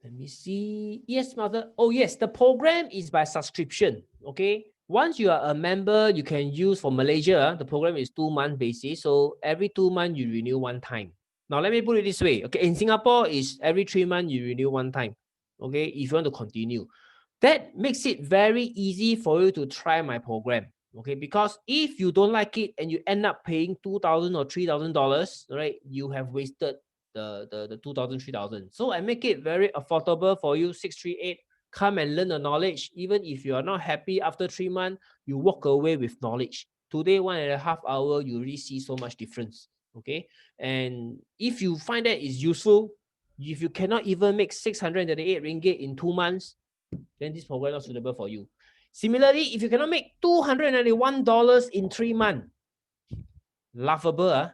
Let me see. Yes, mother. Oh, yes. The program is by subscription. Okay. Once you are a member, you can use for Malaysia. The program is 2-month basis. So every 2 months, you renew one time. Now, let me put it this way. Okay. In Singapore, is every 3 months, you renew one time. Okay. If you want to continue. That makes it very easy for you to try my program. Okay. Because if you don't like it and you end up paying $2,000 or $3,000, right, you have wasted the 2,000, 3,000. So I make it very affordable for you. 638, come and learn the knowledge. Even if you are not happy after 3 months, you walk away with knowledge. Today, 1.5 hours, you really see so much difference. Okay. And if you find that is useful, if you cannot even make 638 ringgit in 2 months, then this program is not suitable for you. Similarly, if you cannot make $291 in 3 months, laughable,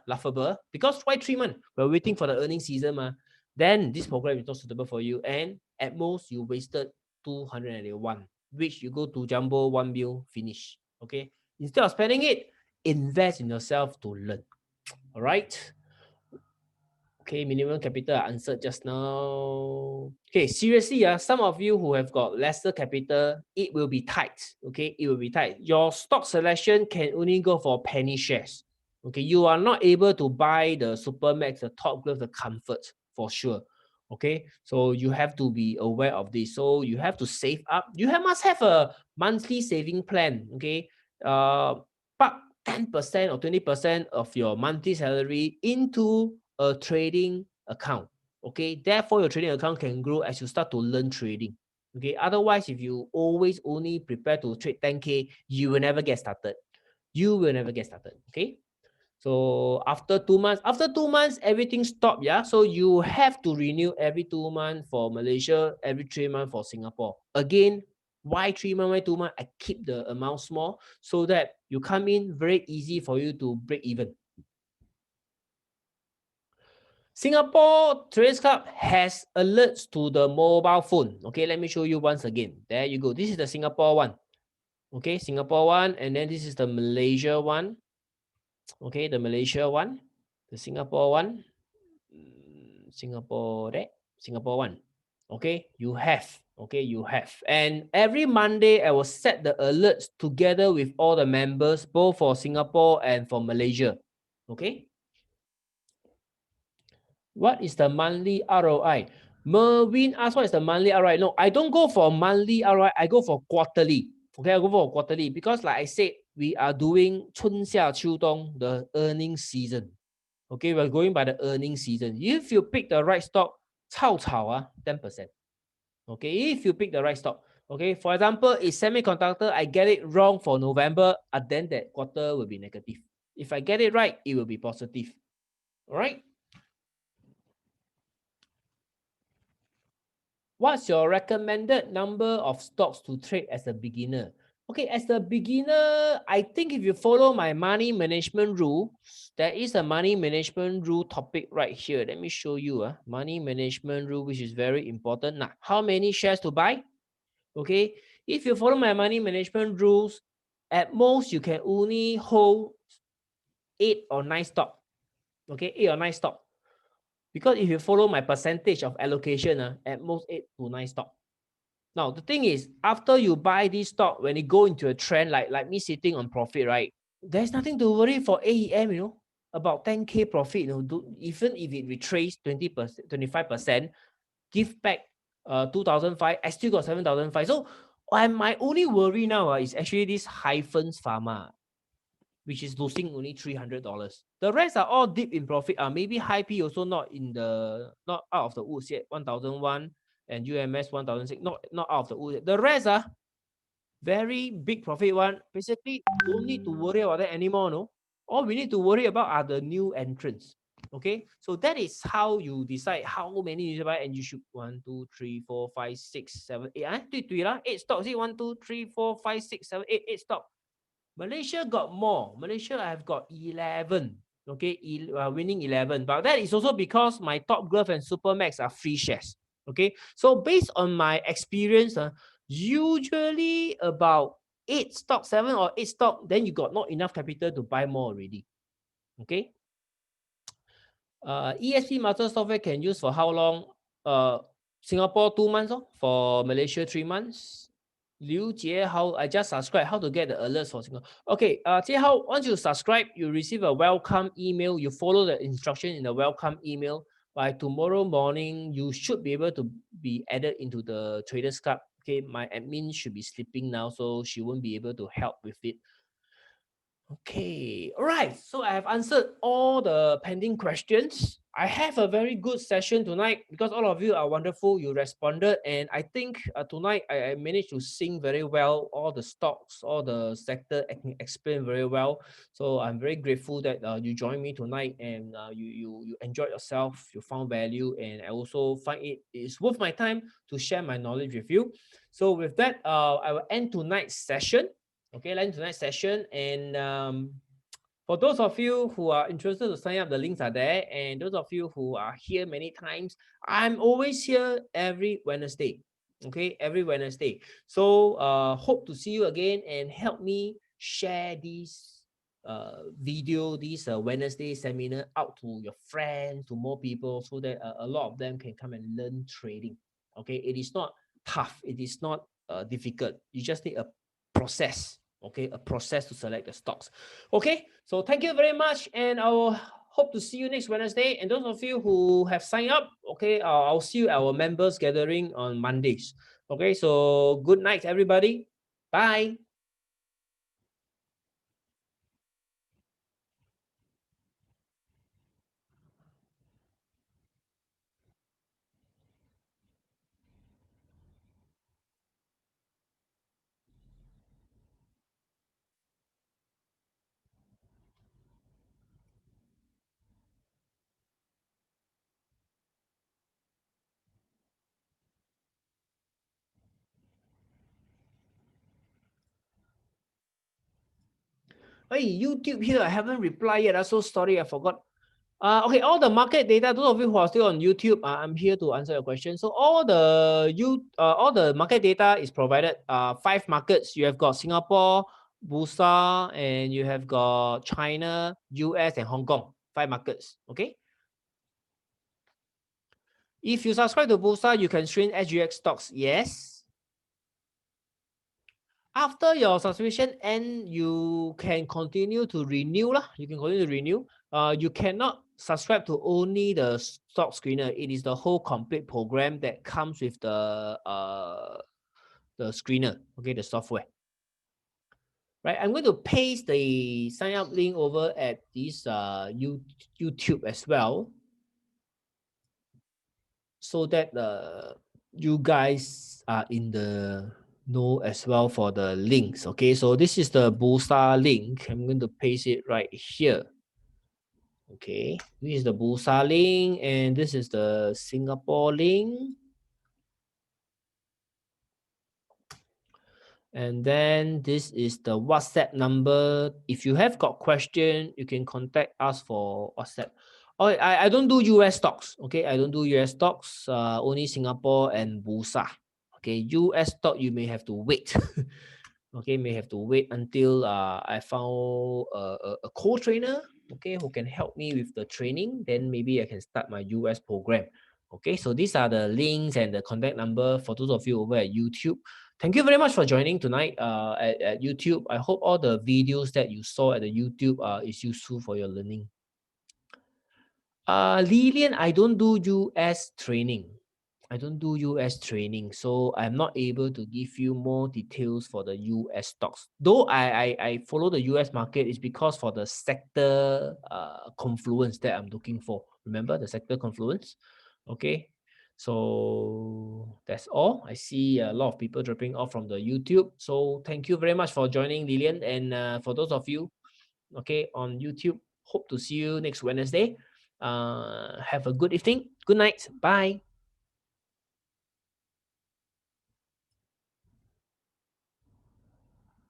because why 3 months? We're waiting for the earning season, then this program is not suitable for you, and at most you wasted 281, which you go to jumbo 1 bill finish. Okay, instead of spending it, invest in yourself to learn. All right. Okay, minimum capital I answered just now. Okay, seriously, some of you who have got lesser capital, it will be tight. Okay, it will be tight. Your stock selection can only go for penny shares. Okay, you are not able to buy the Supermax, the Top Glove, the Comfort for sure. Okay, so you have to be aware of this. So you have to save up. Must have a monthly saving plan. Okay, but 10% or 20% of your monthly salary into a trading account. Okay, therefore your trading account can grow as you start to learn trading. Okay, otherwise, if you always only prepare to trade 10K, you will never get started. You will never get started. Okay. So after 2 months, everything stopped. Yeah. So you have to renew every 2 months for Malaysia, every 3 months for Singapore. Again, why 3 months, why 2 months? I keep the amount small so that you come in very easy for you to break even. Singapore Traders Club has alerts to the mobile phone. Okay, let me show you once again. There you go. This is the Singapore one. Okay, Singapore one, and then this is the Malaysia one. Okay, the Malaysia one, the Singapore one, Singapore one. Okay, you have. Okay, you have. And every Monday, I will set the alerts together with all the members, both for Singapore and for Malaysia. Okay. What is the monthly ROI? Mervin asked what is the monthly ROI. No, I don't go for monthly ROI. I go for quarterly. Okay, I go for quarterly because like I said, we are doing 春夏秋冬, the earnings season. Okay, we're going by the earnings season. If you pick the right stock, 10%. Okay, if you pick the right stock. Okay, for example, it's semiconductor, I get it wrong for November, then that quarter will be negative. If I get it right, it will be positive. All right. What's your recommended number of stocks to trade as a beginner? Okay, as a beginner, I think if you follow my money management rule, there is a money management rule topic right here. Let me show you money management rule, which is very important. Now, how many shares to buy? Okay, if you follow my money management rules, at most you can only hold 8 or 9 stock. Okay, 8 or 9 stock. Because if you follow my percentage of allocation, at most 8 to 9 stock. Now, the thing is, after you buy this stock, when it go into a trend, like me sitting on profit, right? There's nothing to worry for AEM, about 10K profit, even if it retrace 20%, 25%, give back 2,005, I still got 7,005. So my only worry now is actually this Hyphens Pharma, which is losing only $300. The rest are all deep in profit. Maybe Hy-P also not out of the woods yet, 1,001, and UMS 1,006, not out of the woods yet. The rest very big profit one. Basically, don't need to worry about that anymore. No, all we need to worry about are the new entrants. Okay, so that is how you decide how many you buy, and you should 1, 2, 3, 4, 5, 6, 7, 8. Ah, 对啦, 8 stocks. See, 1, 2, 3, 4, 5, 6, 7, 8, 8 stocks. Malaysia got more. Malaysia, I've got 11. Okay, winning 11. But that is also because my Top Glove and Supermax are free shares. Okay, so based on my experience, usually about 8 stock, 7 or 8 stock, then you got not enough capital to buy more already. Okay. ESP Master Software can use for how long? Singapore 2 months, for Malaysia 3 months. Liu Jie, how I just subscribe. How to get the alerts for Singapore? Okay, Jie, how once you subscribe, you receive a welcome email. You follow the instruction in the welcome email. By tomorrow morning, you should be able to be added into the Traders Club. Okay, my admin should be sleeping now, so she won't be able to help with it. Okay, all right. So I have answered all the pending questions. I have a very good session tonight because all of you are wonderful. You responded, and I think tonight I managed to sing very well. All the stocks, all the sector, I can explain very well. So I'm very grateful that you joined me tonight, and you enjoyed yourself. You found value, and I also find it is worth my time to share my knowledge with you. So with that, I will end tonight's session. Okay, let's tonight's session. And for those of you who are interested to sign up, the links are there. And those of you who are here many times, I'm always here every Wednesday. Okay, every Wednesday. So hope to see you again, and help me share this video, this Wednesday seminar out to your friends, to more people, so that a lot of them can come and learn trading. Okay, it is not tough. It is not difficult. You just need a process. Okay, a process to select the stocks. Okay, so thank you very much, and I will hope to see you next Wednesday. And those of you who have signed up, okay, I'll see you at our members gathering on Mondays. Okay, so good night, everybody. Bye. Hey, YouTube here, I haven't replied yet. I'm so sorry, I forgot. Okay, all the market data, those of you who are still on YouTube, I'm here to answer your question. So all the market data is provided. 5 markets. You have got Singapore, Bursa, and you have got China, US, and Hong Kong. 5 markets. Okay. If you subscribe to Bursa, you can stream SGX stocks. Yes. After your subscription end, you can continue to renew lah. You can continue to renew. You cannot subscribe to only the stock screener. It is the whole complete program that comes with the screener. Okay, the software. Right. I'm going to paste the sign up link over at this YouTube as well, so that you guys are in the know as well for the links. Okay, so this is the Bursa link. I'm going to paste it right here. Okay, this is the Bursa link, and this is the Singapore link. And then this is the WhatsApp number. If you have got question, you can contact us for WhatsApp. Oh, I don't do US stocks. Okay, I don't do US stocks. Only Singapore and Bursa. Okay, US stock you may have to wait. Okay, may have to wait until I found a co-trainer. Okay, who can help me with the training. Then maybe I can start my US program. Okay, so these are the links and the contact number for those of you over at YouTube. Thank you very much for joining tonight at YouTube. I hope all the videos that you saw at the YouTube is useful for your learning. Lilian, I don't do US training. I don't do US training, so I'm not able to give you more details for the US stocks. Though I follow the US market is because for the sector confluence that I'm looking for. Remember the sector confluence? Okay, so that's that's all. I see a lot of people dropping off from the YouTube. So thank you very much for joining, Lillian. And for those of you, okay, on YouTube, hope to see you next Wednesday. Have a good evening. Good night. Bye.